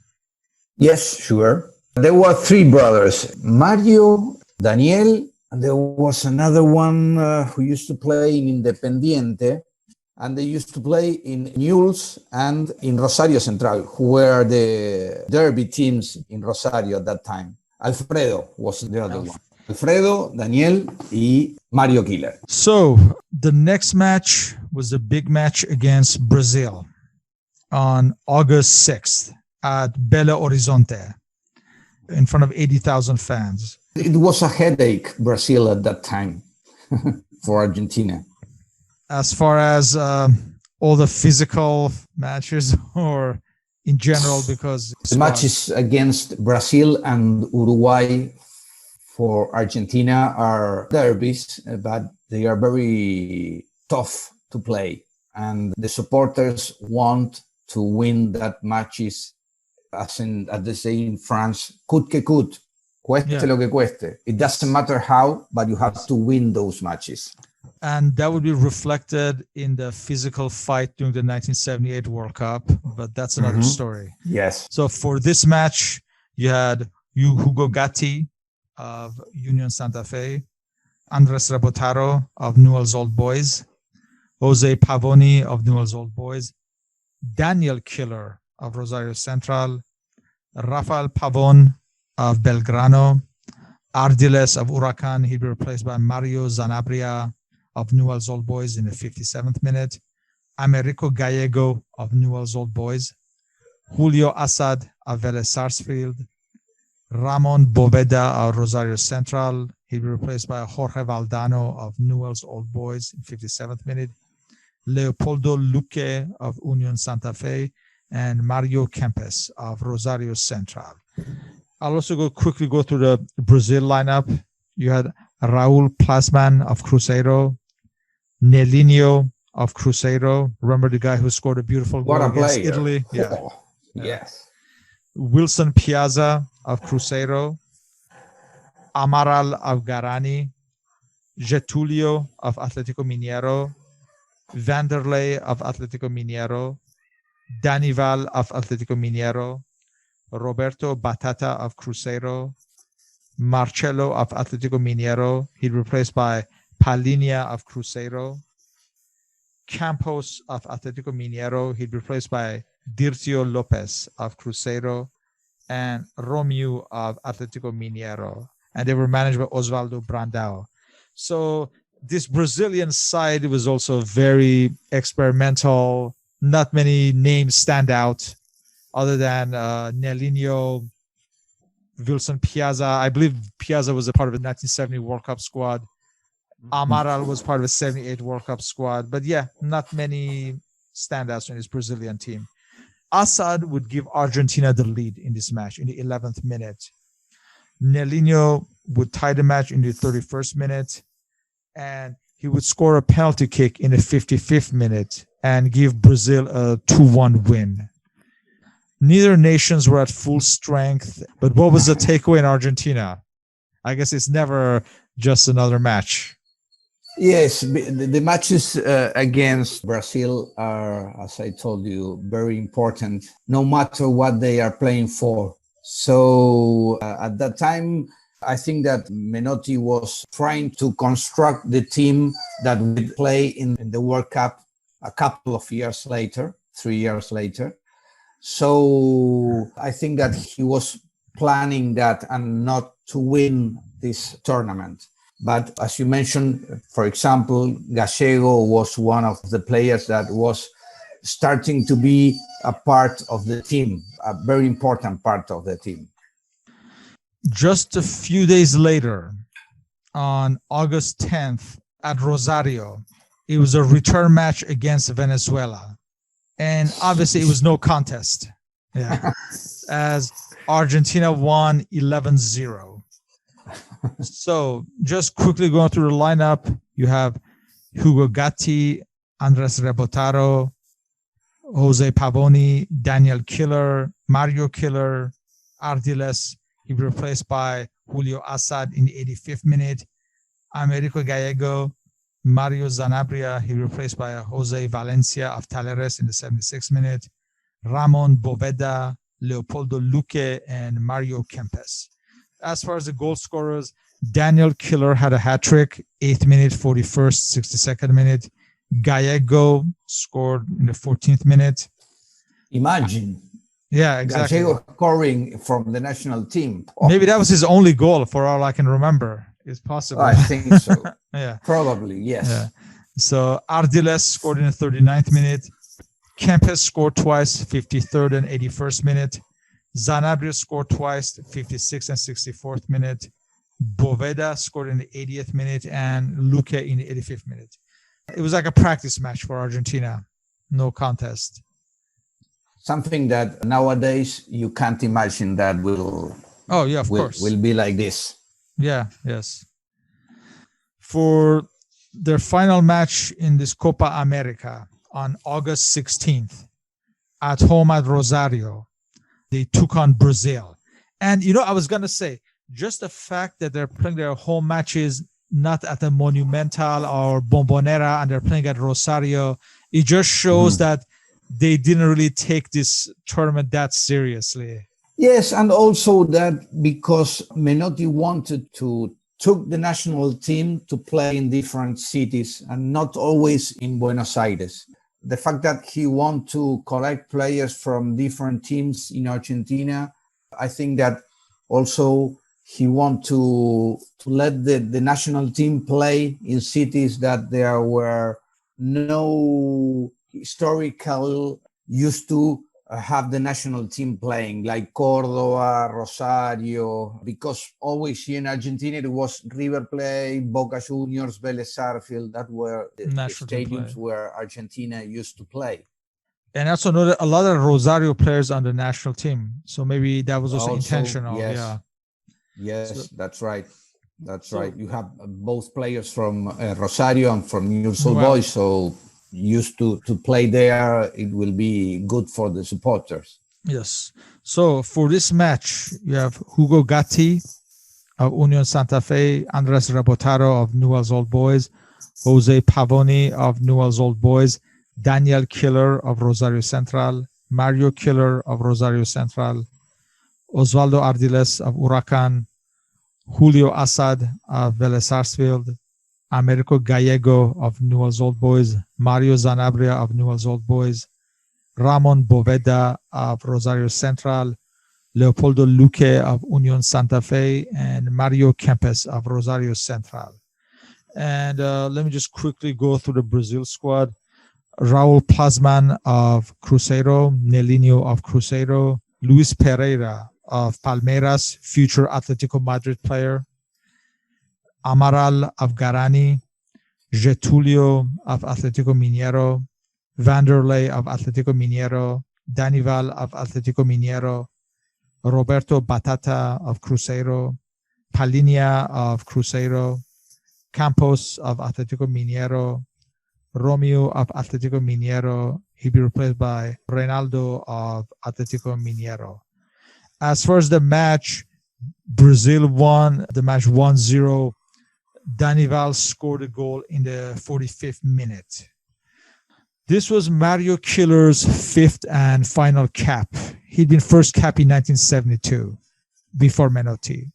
Yes, sure. There were 3 brothers, Mario, Daniel, and there was another one who used to play in Independiente, and they used to play in Newell's and in Rosario Central, who were the derby teams in Rosario at that time. Alfredo was the other one. Alfredo, Daniel, y Mario Killer. So the next match was a big match against Brazil on August 6th at Belo Horizonte in front of 80,000 fans. It was a headache, Brazil, at that time for Argentina. As far as all the physical matches or in general, because the matches against Brazil and Uruguay for Argentina are derbies, but they are very tough to play. And the supporters want to win that matches, as they say in France, coûte que coûte, cueste lo que cueste. It doesn't matter how, but you have to win those matches. And that would be reflected in the physical fight during the 1978 World Cup, but that's another story. Yes. So for this match, you had Hugo Gatti of Union Santa Fe, Andres Rabotaro of Newell's Old Boys, Jose Pavoni of Newell's Old Boys, Daniel Killer of Rosario Central, Rafael Pavon of Belgrano, Ardiles of Huracan. He'd be replaced by Mario Zanabria of Newell's Old Boys in the 57th minute, Americo Gallego of Newell's Old Boys, Julio Assad of Vélez Sarsfield, Ramon Boveda of Rosario Central. He'd be replaced by Jorge Valdano of Newell's Old Boys in 57th minute, Leopoldo Luque of Union Santa Fe, and Mario Kempes of Rosario Central. I'll also quickly go through the Brazil lineup. You had Raul Plasman of Cruzeiro, Nelinho of Cruzeiro. Remember the guy who scored a beautiful goal against Italy? Yeah. Oh, yes. Wilson Piazza of Cruzeiro, Amaral of Garani, Getulio of Atlético Mineiro, Vanderlei of Atlético Mineiro, Danival of Atlético Mineiro, Roberto Batata of Cruzeiro, Marcelo of Atlético Mineiro. He's replaced by Palinha of Cruzeiro, Campos of Atlético Mineiro. He'd be replaced by Dirceu Lopez of Cruzeiro, and Romeu of Atlético Mineiro. And they were managed by Osvaldo Brandao. So this Brazilian side was also very experimental. Not many names stand out other than Nelinho, Wilson Piazza. I believe Piazza was a part of the 1970 World Cup squad. Amaral was part of the 78 World Cup squad. But yeah, not many standouts in this Brazilian team. Assad would give Argentina the lead in this match in the 11th minute. Nelinho would tie the match in the 31st minute, and he would score a penalty kick in the 55th minute and give Brazil a 2-1 win. Neither nations were at full strength, but what was the takeaway in Argentina? I guess it's never just another match. Yes, the matches against Brazil are, as I told you, very important, no matter what they are playing for. So at that time, I think that Menotti was trying to construct the team that would play in the World Cup a couple of years later, 3 years later. So I think that he was planning that and not to win this tournament. But as you mentioned, for example, Gallego was one of the players that was starting to be a part of the team, a very important part of the team. Just a few days later, on August 10th at Rosario, it was a return match against Venezuela. And obviously, it was no contest. Yeah. As Argentina won 11-0. So just quickly going through the lineup, you have Hugo Gatti, Andres Rebotaro, Jose Pavoni, Daniel Killer, Mario Killer, Ardiles. He was replaced by Julio Assad in the 85th minute. Americo Gallego, Mario Zanabria. He was replaced by Jose Valencia of Talleres in the 76th minute. Ramon Boveda, Leopoldo Luque, and Mario Kempes. As far as the goal scorers, Daniel Killer had a hat trick, 8th minute, 41st, 62nd minute. Gallego scored in the 14th minute. Imagine. Yeah, exactly. Gallego scoring from the national team. Maybe that was his only goal for all I can remember. It's possible. I think so. Yeah. Probably, yes. Yeah. So Ardiles scored in the 39th minute. Kempes scored twice, 53rd and 81st minute. Zanabria scored twice, 56th and 64th minute. Boveda scored in the 80th minute and Luque in the 85th minute. It was like a practice match for Argentina. No contest. Something that nowadays you can't imagine that will. Oh, yeah, of course. Will be like this. Yeah, yes. For their final match in this Copa America on August 16th at home at Rosario, they took on Brazil. And, I was going to say, just the fact that they're playing their home matches not at the Monumental or Bombonera and they're playing at Rosario, it just shows that they didn't really take this tournament that seriously. Yes, and also that because Menotti wanted to took the national team to play in different cities and not always in Buenos Aires. The fact that he wanted to collect players from different teams in Argentina, I think that also he wanted to let the national team play in cities that there were no historical used to have the national team playing, like Córdoba, Rosario, because always here in Argentina it was River Plate, Boca Juniors, Vélez Sarsfield. That were the stadiums where Argentina used to play. And also know that a lot of Rosario players on the national team, so maybe that was also intentional. Yes. Yes, that's right. That's right. You have both players from Rosario and from Newell's Old Boys, so used to play there, it will be good for the supporters. Yes. So for this match, you have Hugo Gatti of Union Santa Fe, Andres Rebotaro of Newell's Old Boys, Jose Pavoni of Newell's Old Boys, Daniel Killer of Rosario Central, Mario Killer of Rosario Central, Osvaldo Ardiles of Huracan, Julio Assad of Vélez Sarsfield, Americo Gallego of Newell's Old Boys, Mario Zanabria of Newell's Old Boys, Ramon Boveda of Rosario Central, Leopoldo Luque of Union Santa Fe, and Mario Kempes of Rosario Central. And let me just quickly go through the Brazil squad. Raul Plasman of Cruzeiro, Nelinho of Cruzeiro, Luis Pereira of Palmeiras, future Atletico Madrid player, Amaral of Garani, Getulio of Atletico Mineiro, Vanderlei of Atletico Mineiro, Danival of Atletico Mineiro, Roberto Batata of Cruzeiro, Palinia of Cruzeiro, Campos of Atletico Mineiro, Romeo of Atletico Mineiro. He'll be replaced by Reinaldo of Atletico Mineiro. As far as the match, Brazil won the match 1-0. Danival scored a goal in the 45th minute. This was Mario Killer's fifth and final cap. He'd been first cap in 1972 before Menotti.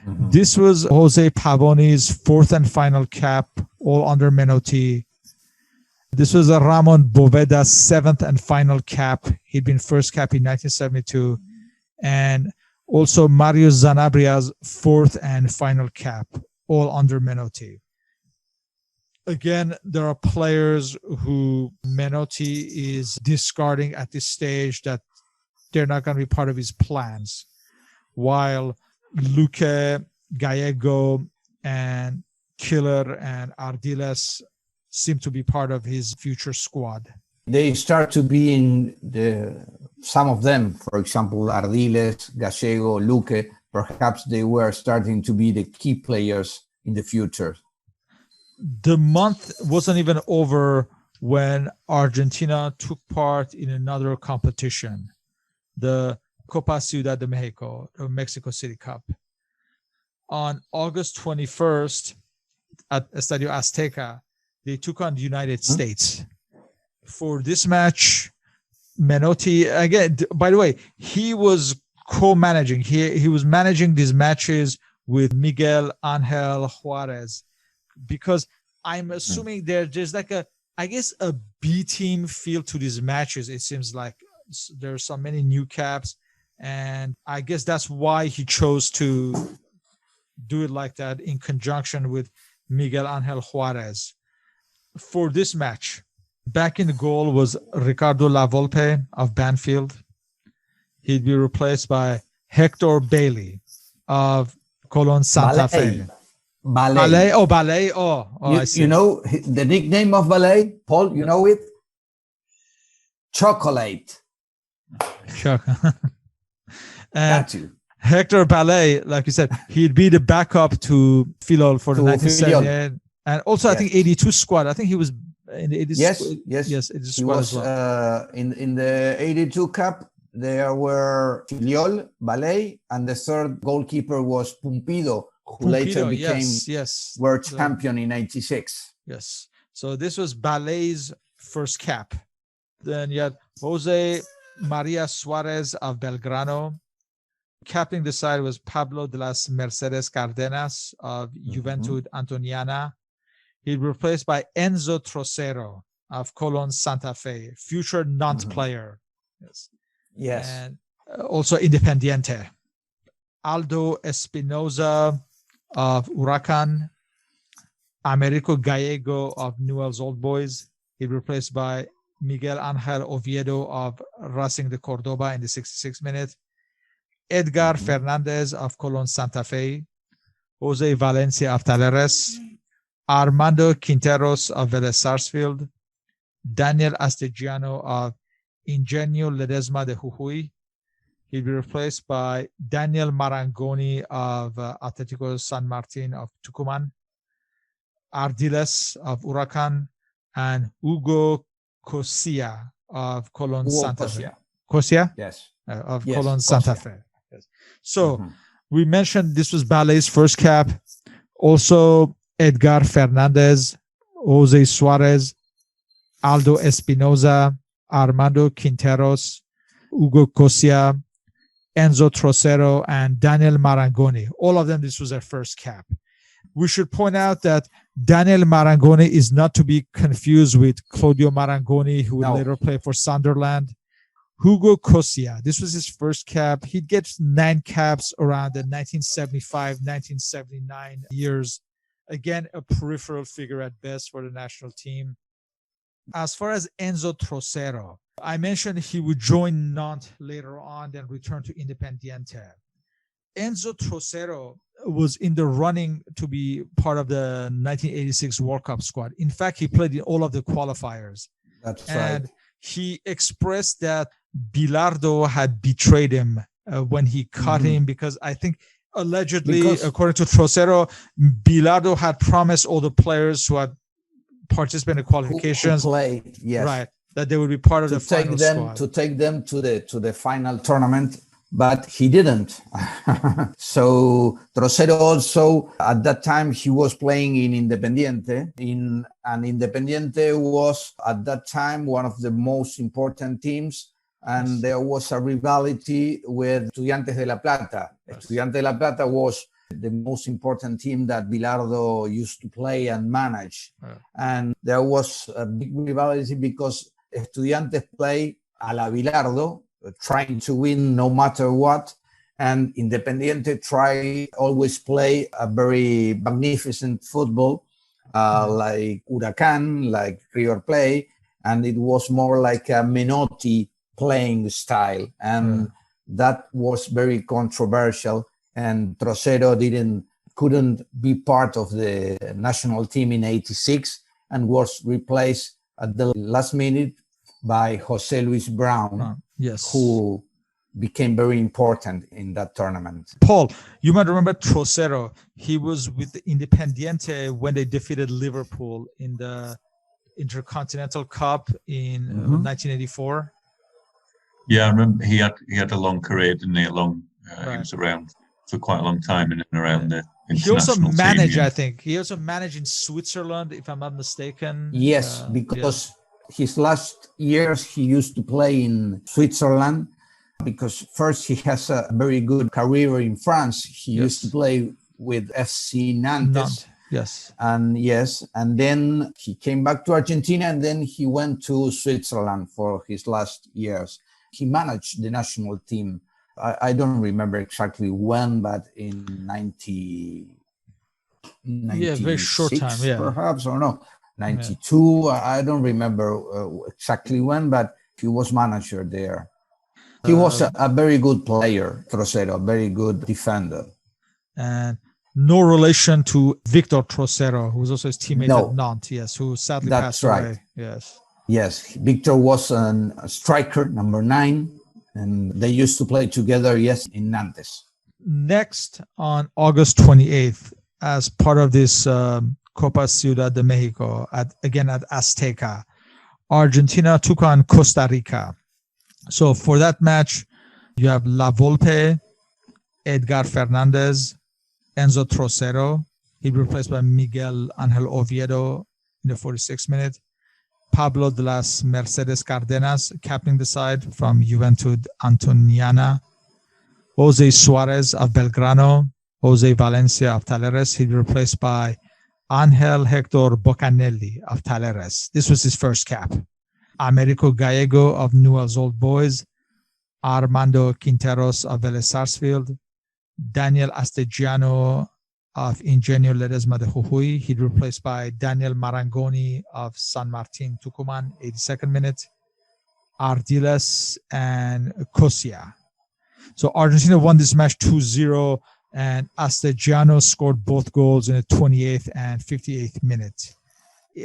This was Jose Pavoni's fourth and final cap, all under Menotti. This was Ramon Boveda's seventh and final cap. He'd been first cap in 1972. And also Mario Zanabria's fourth and final cap, all under Menotti. Again, there are players who Menotti is discarding at this stage that they're not going to be part of his plans. While Luque, Gallego, and Killer and Ardiles seem to be part of his future squad. They start to be in some of them, for example, Ardiles, Gallego, Luque, perhaps they were starting to be the key players in the future. The month wasn't even over when Argentina took part in another competition, the Copa Ciudad de Mexico, or Mexico City Cup. On August 21st at Estadio Azteca, they took on the United States. For this match, Menotti, again, by the way, he was co-managing. He was managing these matches with Miguel Angel Juarez, because I'm assuming there's like a B team feel to these matches. It seems like there's so many new caps, and I guess that's why he chose to do it like that in conjunction with Miguel Angel Juarez. For this match, back in the goal was Ricardo Lavolpe of Banfield. He'd be replaced by Hector Bailey of Colón Santa Fe. Ballet. Ballet. I see. You know the nickname of Ballet, Paul? You know it? Chocolate. Got you. Hector Ballet, like you said, he'd be the backup to Filol for the 1978, and also I think 82 squad. I think he was in the 80 yes, 82 he squad was, as well. In the 82 Cup, there were Filiol, Ballet, and the third goalkeeper was Pumpido, who later became world champion in 96. Yes. So this was Ballet's first cap. Then you had Jose Maria Suarez of Belgrano. Capping the side was Pablo de las Mercedes Cardenas of Juventud Antoniana. He'd be replaced by Enzo Trocero of Colón Santa Fe, future Nantes player. Yes. And also Independiente. Aldo Espinoza of Huracan. Americo Gallego of Newell's Old Boys. He'd be replaced by Miguel Angel Oviedo of Racing de Cordoba in the 66th minute. Edgar Fernandez of Colón Santa Fe. Jose Valencia of Talleres. Armando Quinteros of Vélez Sarsfield. Daniel Astegiano of Ingenio Ledesma de Jujuy. He'll be replaced by Daniel Marangoni of Atlético San Martín of Tucumán. Ardiles of Huracan, and Hugo Cosia of Colón Santa Fe. Cosia? Yes. Of Colón Santa Fe. Yes. So we mentioned this was Ballet's first cap. Also, Edgar Fernandez, Jose Suarez, Aldo Espinoza, Armando Quinteros, Hugo Cosia, Enzo Trocero, and Daniel Marangoni. All of them, this was their first cap. We should point out that Daniel Marangoni is not to be confused with Claudio Marangoni, who would later play for Sunderland. Hugo Cosia, this was his first cap. He'd get 9 caps around the 1975, 1979 years. Again, a peripheral figure at best for the national team. As far as Enzo Trocero, I mentioned he would join Nantes later on, then return to Independiente. Enzo Trocero was in the running to be part of the 1986 World Cup squad. In fact, he played in all of the qualifiers. That's and right. He expressed that Bilardo had betrayed him when he caught him, because I think allegedly, according to Trocero, Bilardo had promised all the players who had participated in qualifications, who played, right, that they would be part of the final squad. To take them to the final tournament, but he didn't. So Trocero also, at that time, he was playing in Independiente. And Independiente was, at that time, one of the most important teams. And there was a rivalry with Estudiantes de La Plata. Estudiantes de La Plata was the most important team that Bilardo used to play and manage. And there was a big rivalry because Estudiantes play a la Bilardo, trying to win no matter what. And Independiente always play a very magnificent football, like Huracan, like River Plate. And it was more like a Menotti playing style. And that was very controversial. and Trocero couldn't be part of the national team in 86 and was replaced at the last minute by Jose Luis Brown, yes, who became very important in that tournament. Paul, you might remember Trocero. He was with Independiente when they defeated Liverpool in the Intercontinental Cup in 1984. Yeah, I remember he had a long career, didn't he? He Right. was around for quite a long time in and around the He also international managed, team. I think. He also managed in Switzerland, if I'm not mistaken. Yes, because his last years he used to play in Switzerland, because first he has a very good career in France. He used to play with FC Nantes. Yes. And then he came back to Argentina, and then he went to Switzerland for his last years. He managed the national team. I don't remember exactly when, but in 96, very short time, perhaps, or no, 92. I don't remember exactly when, but he was manager there. He was a very good player, Trocero, a very good defender. And no relation to Victor Trocero, who was also his teammate at Nantes, who sadly passed away. Yes, Victor was a striker, number 9, and they used to play together, in Nantes. Next, on August 28th, as part of this Copa Ciudad de Mexico, at Azteca, Argentina took on Costa Rica. So for that match, you have La Volpe, Edgar Fernandez, Enzo Trocero. He'd be replaced by Miguel Angel Oviedo in the 46th minute. Pablo de las Mercedes Cardenas captaining the side from Juventud Antoniana. Jose Suarez of Belgrano. Jose Valencia of Talleres. He'd be replaced by Angel Hector Bocanelli of Talleres. This was his first cap. Americo Gallego of Newell's Old Boys. Armando Quinteros of Vélez Sarsfield. Daniel Astegiano of Ingenio Ledesma de Jujuy. He'd replaced by Daniel Marangoni of San Martin Tucumán, 82nd minute. Ardiles and Cosia. So Argentina won this match 2-0, and Astegiano scored both goals in the 28th and 58th minute.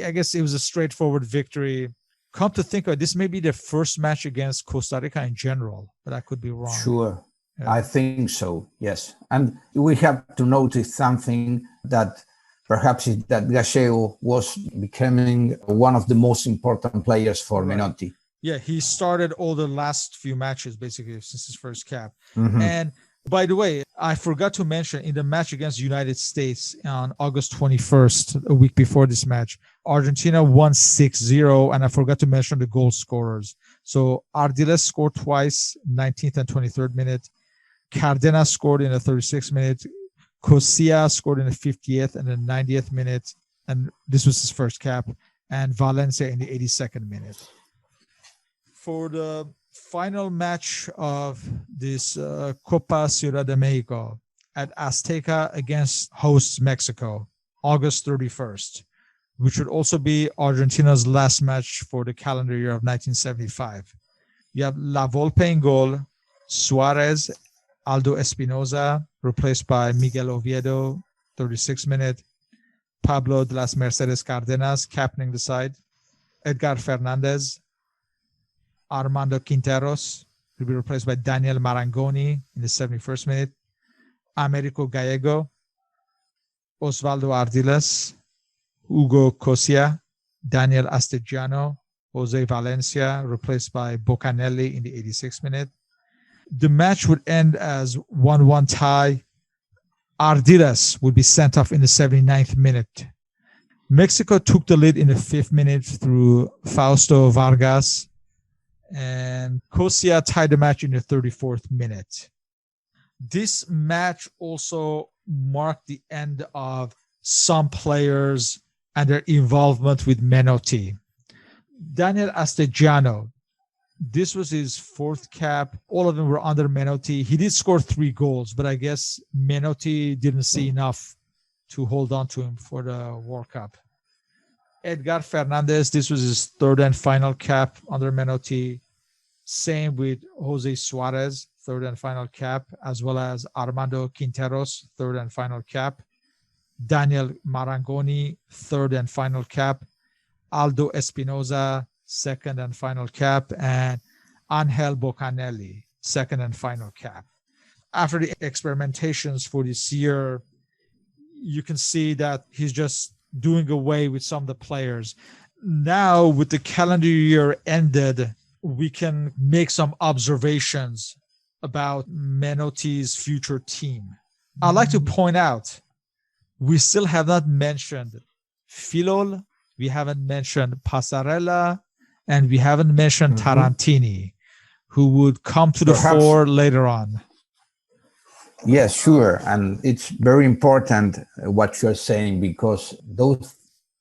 I guess it was a straightforward victory. Come to think of it, this may be the first match against Costa Rica in general, but I could be wrong. Sure. I think so, yes. And we have to notice something that perhaps is that Gallego was becoming one of the most important players for Menotti. Yeah, he started all the last few matches basically since his first cap. And by the way, I forgot to mention in the match against the United States on August 21st, a week before this match, Argentina won 6-0, and I forgot to mention the goal scorers. So Ardiles scored twice, 19th and 23rd minute. Cardenas scored in the 36th minute. Cosia scored in the 50th and the 90th minute, and this was his first cap. And Valencia in the 82nd minute. For the final match of this Copa Ciudad de Mexico at Azteca against hosts Mexico, August 31st, which would also be Argentina's last match for the calendar year of 1975. You have La Volpe in goal, Suarez, Aldo Espinoza, replaced by Miguel Oviedo, 36th minute. Pablo de las Mercedes Cardenas captaining the side. Edgar Fernandez. Armando Quinteros will be replaced by Daniel Marangoni in the 71st minute. Americo Gallego. Osvaldo Ardiles. Hugo Cosia. Daniel Astegiano. Jose Valencia, replaced by Bocanelli in the 86th minute. The match would end as 1-1 tie. Ardiles would be sent off in the 79th minute. Mexico took the lead in the 5th minute through Fausto Vargas, and Cosia tied the match in the 34th minute. This match also marked the end of some players and their involvement with Menotti. Daniel Astegiano, this was his 4th cap. All of them were under Menotti. He did score 3 goals, but I guess Menotti didn't see enough to hold on to him for the World Cup. Edgar Fernandez, this was his 3rd and final cap under Menotti. Same with Jose Suarez, third and final cap, as well as Armando Quinteros, third and final cap, Daniel Marangoni, third and final cap, Aldo Espinoza, second and final cap, and Angel Bocanelli, second and final cap. After the experimentations for this year, you can see that he's just doing away with some of the players. Now, with the calendar year ended, we can make some observations about Menotti's future team. I'd like to point out, we still have not mentioned Filol, we haven't mentioned Passarella, and we haven't mentioned Tarantini, who would come to the fore later on. Yes, sure. And it's very important what you're saying, because those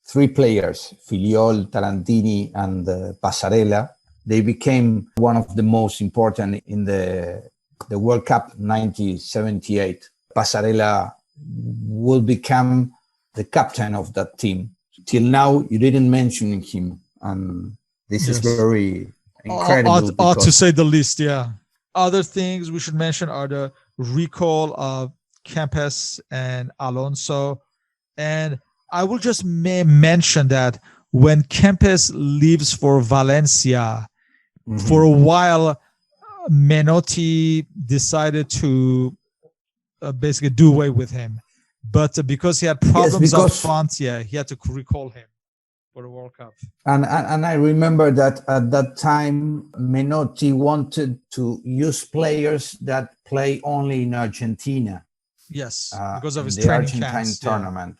three players, Filiol, Tarantini, and Passarella, they became one of the most important in the World Cup 1978. Passarella will become the captain of that team. Till now, you didn't mention him. And this is very incredible. Ought to say the least, yeah. Other things we should mention are the recall of Kempes and Alonso. And I will just mention that when Kempes leaves for Valencia, for a while, Menotti decided to basically do away with him. But because he had problems up front, he had to recall him for the World Cup. And I remember that at that time, Menotti wanted to use players that play only in Argentina. Yes, because of his the training Argentine camps, tournament.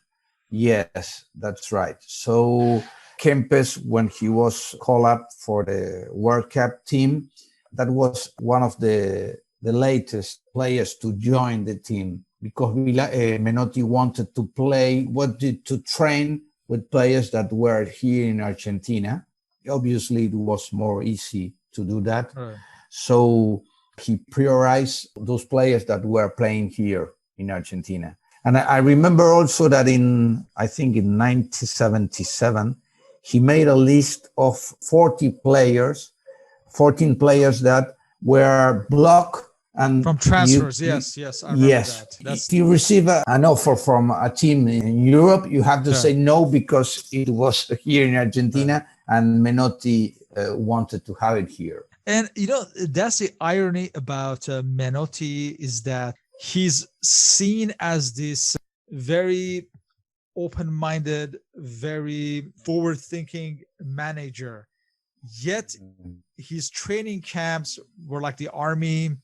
Yes, that's right. So Kempes, when he was called up for the World Cup team, that was one of the latest players to join the team, because Menotti wanted to train with players that were here in Argentina. Obviously, it was more easy to do that. Right. So he prioritized those players that were playing here in Argentina. And I remember also that in 1977, he made a list of 14 players that were blocked and from transfers. Yes, I remember that. You receive an offer from a team in Europe, you have to say no because it was here in Argentina, and Menotti wanted to have it here. And that's the irony about Menotti, is that he's seen as this very open-minded, very forward-thinking manager. Yet his training camps were like the army,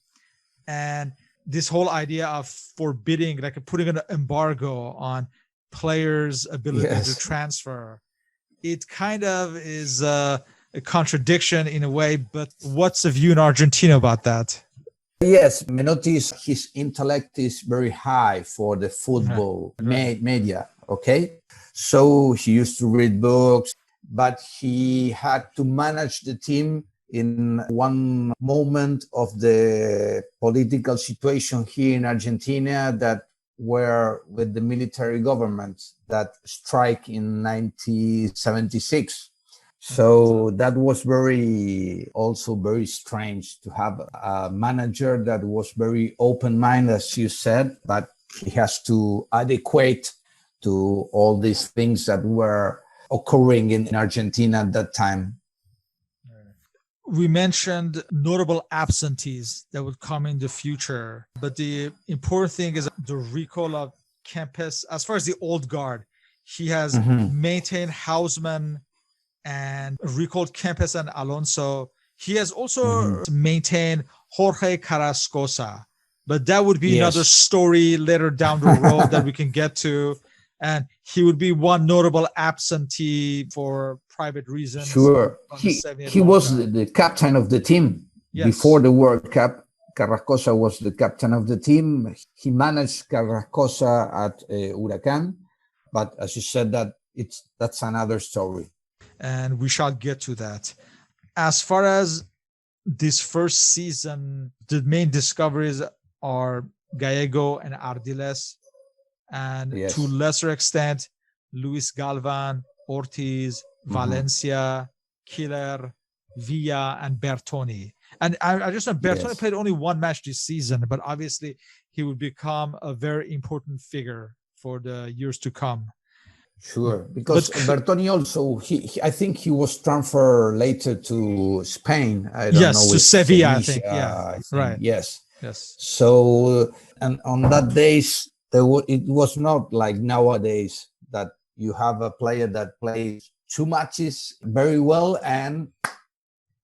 and this whole idea of forbidding, like putting an embargo on players' ability to transfer, it kind of is a contradiction in a way. But what's the view in Argentina about that? Yes, his intellect is very high for the football media, okay? So he used to read books, but he had to manage the team in one moment of the political situation here in Argentina that were with the military government that strike in 1976. So that was very strange to have a manager that was very open-minded, as you said, but he has to adequate to all these things that were occurring in Argentina at that time. We mentioned notable absentees that would come in the future, but the important thing is the recall of Kempes. As far as the old guard, he has maintained Hausmann and recalled Kempes and Alonso. He has also maintained Jorge Carrascosa, but that would be another story later down the road that we can get to. And he would be one notable absentee for private reasons. Sure. He was the captain of the team before the World Cup. Carrascosa was the captain of the team. He managed Carrascosa at Huracán. But as you said, that's another story. And we shall get to that. As far as this first season, the main discoveries are Gallego and Ardiles, and to a lesser extent, Luis Galvan, Ortiz, Valencia, Killer, Villa, and Bertoni. And I just know Bertoni Yes. played only one match this season, but obviously he would become a very important figure for the years to come. Sure, because But- Bertoni also, I think he was transferred later to Spain. I don't Yes, know. to with Sevilla, I think. Yeah, I think. right. Yes. Yes. So, and on that days, it was not like nowadays that you have a player that plays 2 matches very well and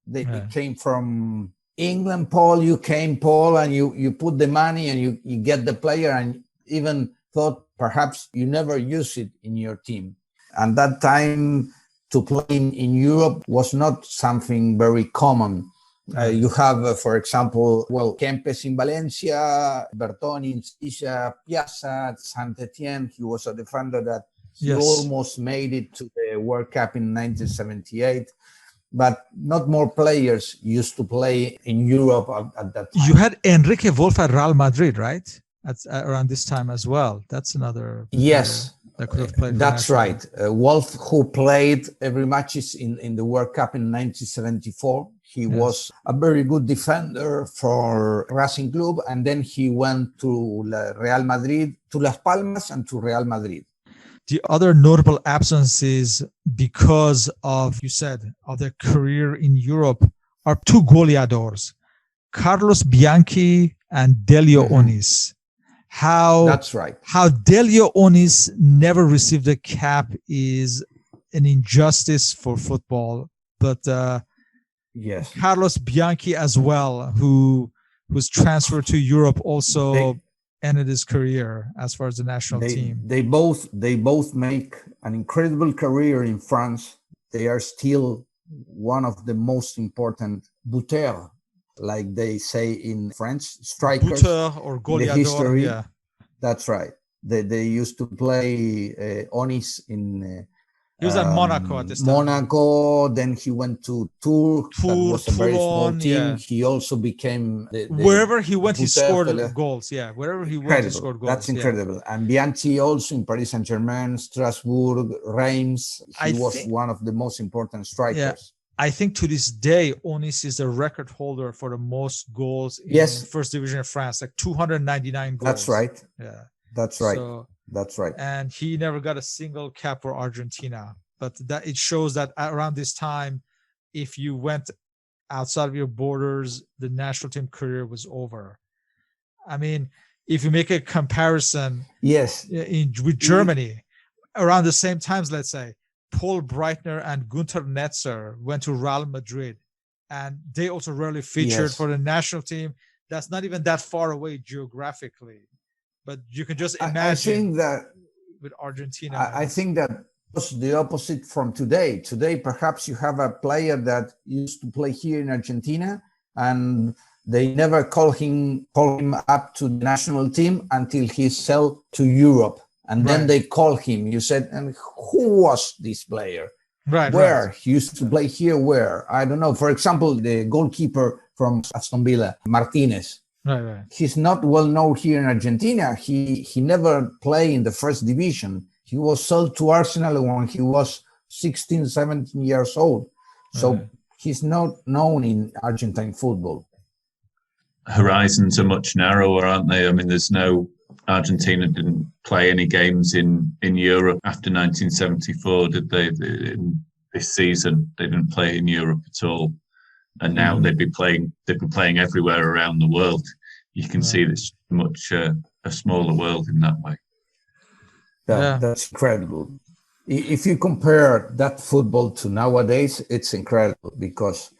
they came from England, Paul, you came, Paul, and you put the money and you get the player and even thought perhaps you never use it in your team. And that time to play in Europe was not something very common. You have, for example, Kempes in Valencia, Bertoni in Sevilla, Piazza at Saint-Etienne. He was a defender that he almost made it to the World Cup in 1978. But not more players used to play in Europe at that time. You had Enrique Wolf at Real Madrid, right? Around this time as well. That's another. Yes, that could have played. That's right. Wolf, who played every matches in the World Cup in 1974. He was a very good defender for Racing Club, and then he went to Real Madrid, to Las Palmas, and to Real Madrid. The other notable absences because of, you said, of their career in Europe are 2 goleadors, Carlos Bianchi and Delio Onis. That's right. How Delio Onis never received a cap is an injustice for football. But yes, Carlos Bianchi as well, who was transferred to Europe, also ended his career as far as the national team. They both make an incredible career in France. They are still one of the most important buteurs, like they say in French, strikers. Buteur or goleador, yeah. That's right. They used to play Onis in. He was at Monaco at this time. Monaco, then he went to Tours. That was a very small team. Yeah. He also became wherever he went, he scored goals. Yeah, wherever he went, he scored goals. That's incredible. And Bianchi also in Paris Saint-Germain, Strasbourg, Reims. He was one of the most important strikers. Yeah. I think to this day, Onis is the record holder for the most goals in First Division of France, like 299 goals. That's right. Yeah. That's right. So, that's right. And he never got a single cap for Argentina. But that it shows that around this time, if you went outside of your borders, the national team career was over. I mean, if you make a comparison with Germany, around the same times, let's say, Paul Breitner and Günter Netzer went to Real Madrid, and they also rarely featured for the national team. That's not even that far away geographically. But you can just imagine. I think that with Argentina, I think that was the opposite from today. Today, perhaps you have a player that used to play here in Argentina, and they never call him up to the national team until he's sold to Europe, and then they call him. You said, and who was this player? Right. Where he used to play here? Where? I don't know. For example, the goalkeeper from Aston Villa, Martinez. Right. He's not well known here in Argentina. He never played in the first division. He was sold to Arsenal when he was 16, 17 years old. So he's not known in Argentine football. Horizons are much narrower, aren't they? I mean, Argentina didn't play any games in Europe after 1974, did they? In this season, they didn't play in Europe at all. And now they'd be playing everywhere around the world. You can see it's much a smaller world in that way. That's incredible. If you compare that football to nowadays, it's incredible because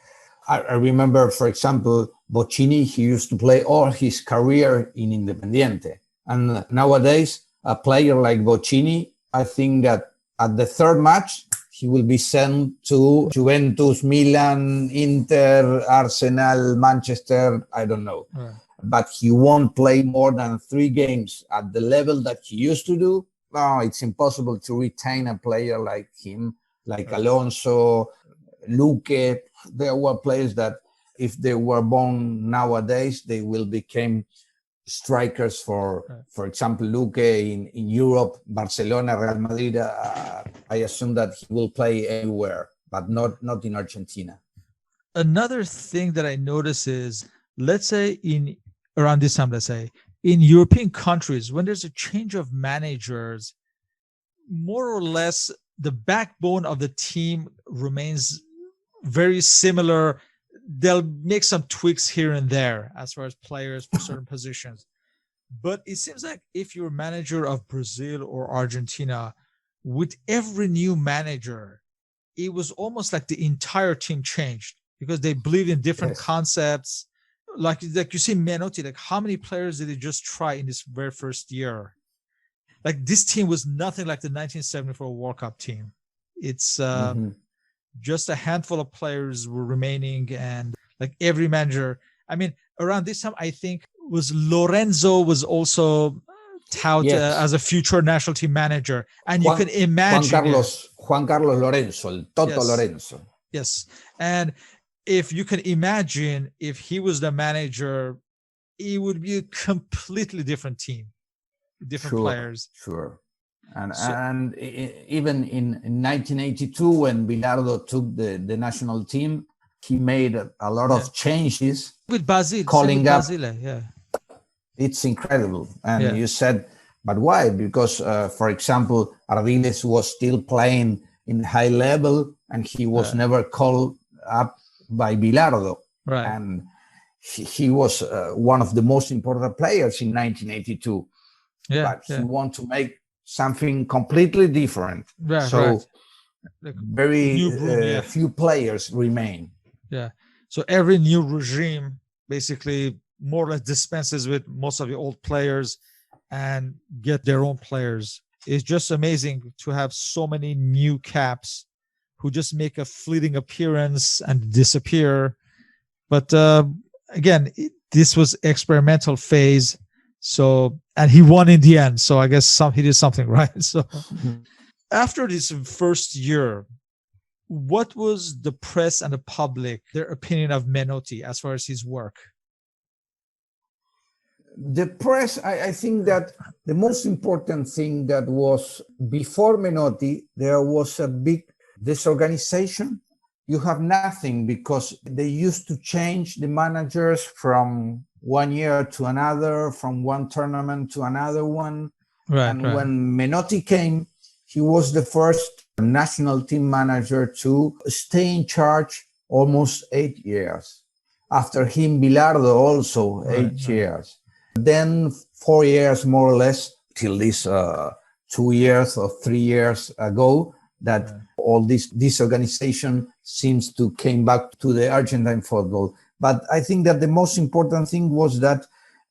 I remember, for example, Bochini, he used to play all his career in Independiente. And nowadays, a player like Bochini, I think that at the third match, he will be sent to Juventus, Milan, Inter, Arsenal, Manchester, I don't know. But he won't play more than 3 games at the level that he used to do. No, it's impossible to retain a player like him, like Alonso, Luque. There were players that if they were born nowadays, they will become strikers for example, Luque in Europe, Barcelona, Real Madrid. I assume that he will play anywhere, but not in Argentina. another thing that I notice is, let's say around this time, let's say in European countries, when there's a change of managers, more or less the backbone of the team remains very similar. They'll make some tweaks here and there as far as players for certain positions. But it seems like if you're manager of Brazil or Argentina, with every new manager, it was almost like the entire team changed because they believed in different concepts. Like you see Menotti, like how many players did he just try in this very first year? Like this team was nothing like the 1974 World Cup team. It's just a handful of players were remaining, and like every manager. I mean, around this time, I think was Lorenzo was also touted as a future national team manager, and you can imagine Juan Carlos Lorenzo, el Toto Lorenzo. Yes, and if you can imagine if he was the manager, it would be a completely different team, different players. Sure. And even in 1982, when Bilardo took the national team, he made a lot of changes. With Basile. Calling up. Basile, It's incredible. And you said, but why? Because, for example, Ardiles was still playing in high level and he was never called up by Bilardo. Right. And he was one of the most important players in 1982. But he wanted to make something completely different. Very few players remain. Yeah. So every new regime basically more or less dispenses with most of the old players and get their own players. It's just amazing to have so many new caps who just make a fleeting appearance and disappear. But again, this was experimental phase. So, and he won in the end. So I guess he did something right. So after this first year, what was the press and the public, their opinion of Menotti as far as his work? The press, I think that the most important thing that was before Menotti, there was a big disorganization. You have nothing because they used to change the managers from one year to another, from one tournament to another one. When Menotti came, he was the first national team manager to stay in charge almost 8 years. After him, Bilardo also 8 years. Then 4 years, more or less, till this 2 years or 3 years ago, that all this disorganization seems to came back to the Argentine football. But I think that the most important thing was that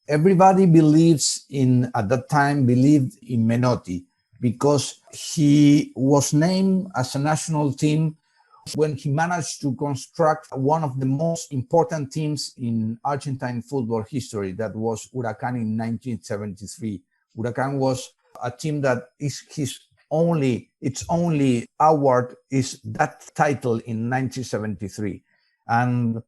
everybody at that time believed in Menotti because he was named as a national team when he managed to construct one of the most important teams in Argentine football history, that was Huracan in 1973. Huracan was a team that its only award is that title in 1973. And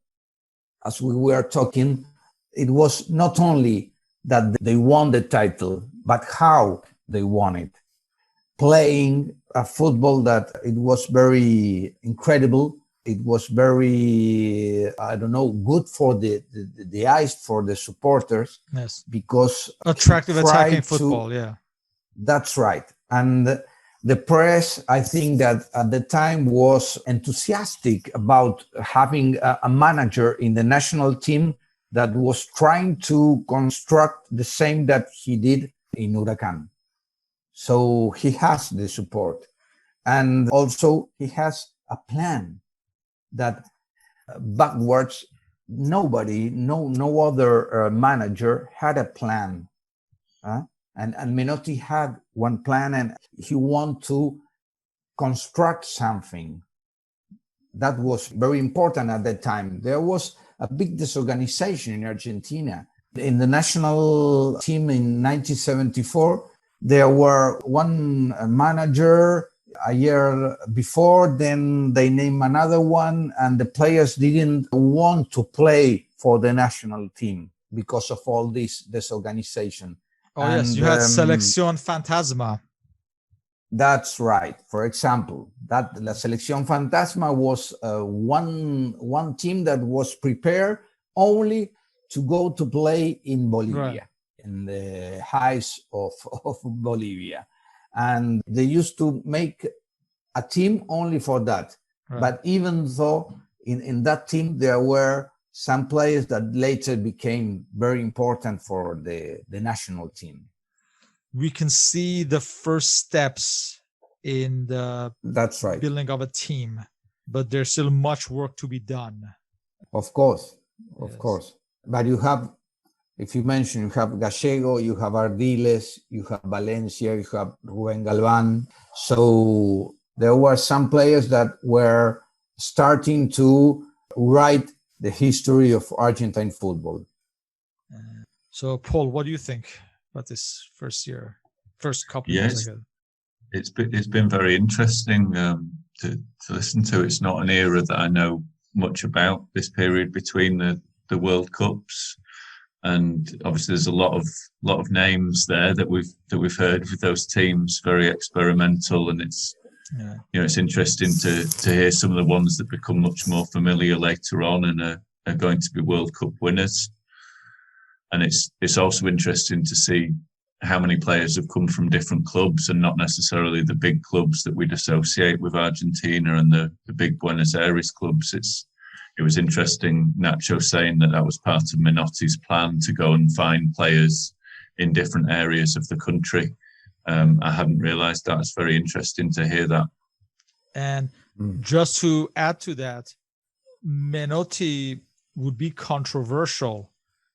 as we were talking, it was not only that they won the title, but how they won it. Playing a football that it was very incredible. It was very, good for the eyes, for the supporters. Yes. Because attractive attacking football, That's right. And the press, I think that at the time was enthusiastic about having a manager in the national team that was trying to construct the same that he did in Huracan. So he has the support. And also he has a plan that backwards, no other manager had a plan. And Menotti had one plan and he wanted to construct something. That was very important at that time. There was a big disorganization in Argentina. In the national team in 1974, there were one manager a year before, then they named another one, and the players didn't want to play for the national team because of all this disorganization. Oh, yes, you had Selección Fantasma. That's right. For example, that La Selección Fantasma was one team that was prepared only to go to play in Bolivia, in the heights of Bolivia. And they used to make a team only for that. Right. But even though in that team, there were some players that later became very important for the national team. We can see the first steps in the building of a team, but there's still much work to be done. Of course. But you have, if you mention, you have Gallego, you have Ardiles, you have Valencia, you have Rubén Galván. So there were some players that were starting to write the history of Argentine football. So, Paul, what do you think about this first couple of years ago? It's been very interesting to listen to. It's not an era that I know much about, this period between the World Cups, and obviously there's a lot of names there that we've heard with those teams, very experimental, and it's it's interesting to hear some of the ones that become much more familiar later on and are going to be World Cup winners. And it's also interesting to see how many players have come from different clubs and not necessarily the big clubs that we'd associate with Argentina and the big Buenos Aires clubs. It was interesting, Nacho saying that was part of Menotti's plan to go and find players in different areas of the country. I hadn't realized that. It's very interesting to hear that. And just to add to that, Menotti would be controversial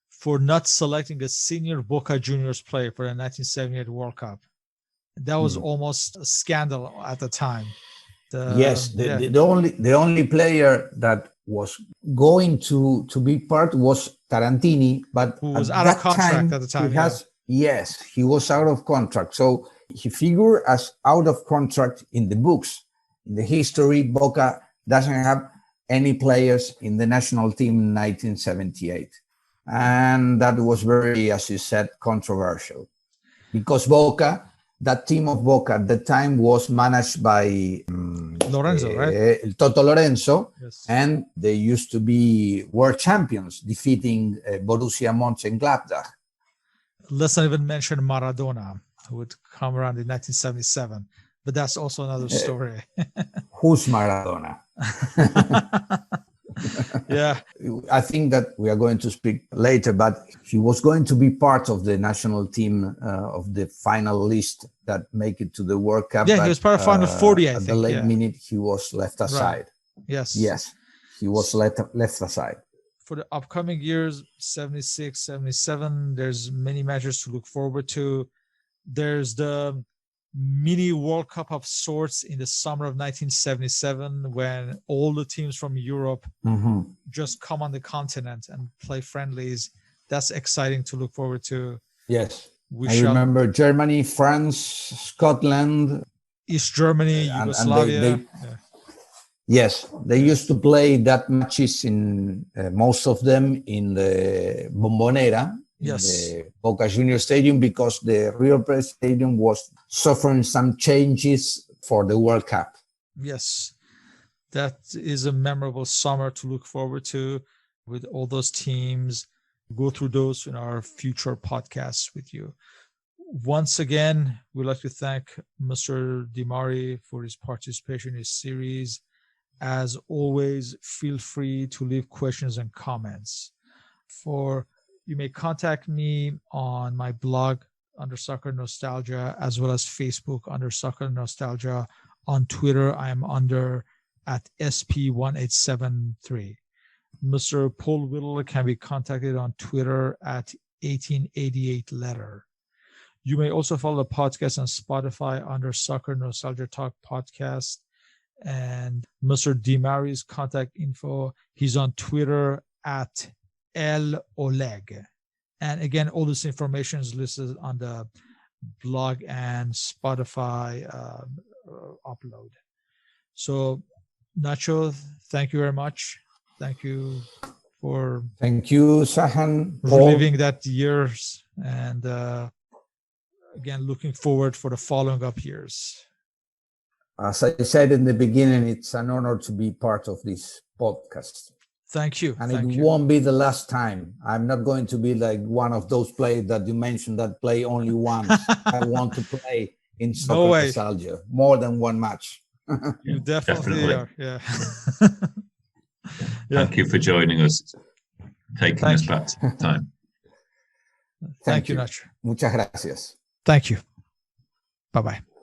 for not selecting a senior Boca Juniors player for the 1978 World Cup. That was almost a scandal at the time. The only player that was going to be part was Tarantini, but who was out of contract at the time. Yes, he was out of contract. So he figured as out of contract in the books. In the history, Boca doesn't have any players in the national team in 1978. And that was very, as you said, controversial. Because Boca, that team of Boca at the time was managed by Lorenzo, right? Toto Lorenzo, yes. And they used to be world champions, defeating Borussia Mönchengladbach. Let's not even mention Maradona, who would come around in 1977. But that's also another story. Who's Maradona? Yeah. I think that we are going to speak later, but he was going to be part of the national team of the final list that make it to the World Cup. Yeah, he was part of final 40, I think. At the late minute, he was left aside. Right. Yes, he was left aside. For the upcoming years, 76, 77, there's many matches to look forward to. There's the mini World Cup of sorts in the summer of 1977 when all the teams from Europe just come on the continent and play friendlies. That's exciting to look forward to. Yes. I remember Germany, France, Scotland, East Germany, Yugoslavia. Yes, they used to play that matches in most of them in the Bombonera. Yes. The Boca Junior Stadium, because the River Plate Stadium was suffering some changes for the World Cup. Yes, that is a memorable summer to look forward to with all those teams. Go through those in our future podcasts with you. Once again, we'd like to thank Mr. Dimari for his participation in this series. As always, feel free to leave questions and comments. You may contact me on my blog under Soccer Nostalgia, as well as Facebook under Soccer Nostalgia. On Twitter, I am under at SP1873. Mr. Paul Whittle can be contacted on Twitter at 1888letter. You may also follow the podcast on Spotify under Soccer Nostalgia Talk Podcast. And Mr. Dimari's contact info, he's on Twitter at El Oleg. And again, all this information is listed on the blog and Spotify upload. So, Nacho, thank you very much. Thank you, Sahan, reliving that years. And again, looking forward for the following up years. As I said in the beginning, it's an honor to be part of this podcast. Thank you. And Thank it you. won't be the last time. I'm not going to be like one of those players that you mentioned that play only once. I want to play in Soccer Nostalgia more than one match. You definitely are. Yeah. Thank you for joining us, taking us back to time. Thank you, Nacho. Muchas gracias. Thank you. Bye-bye.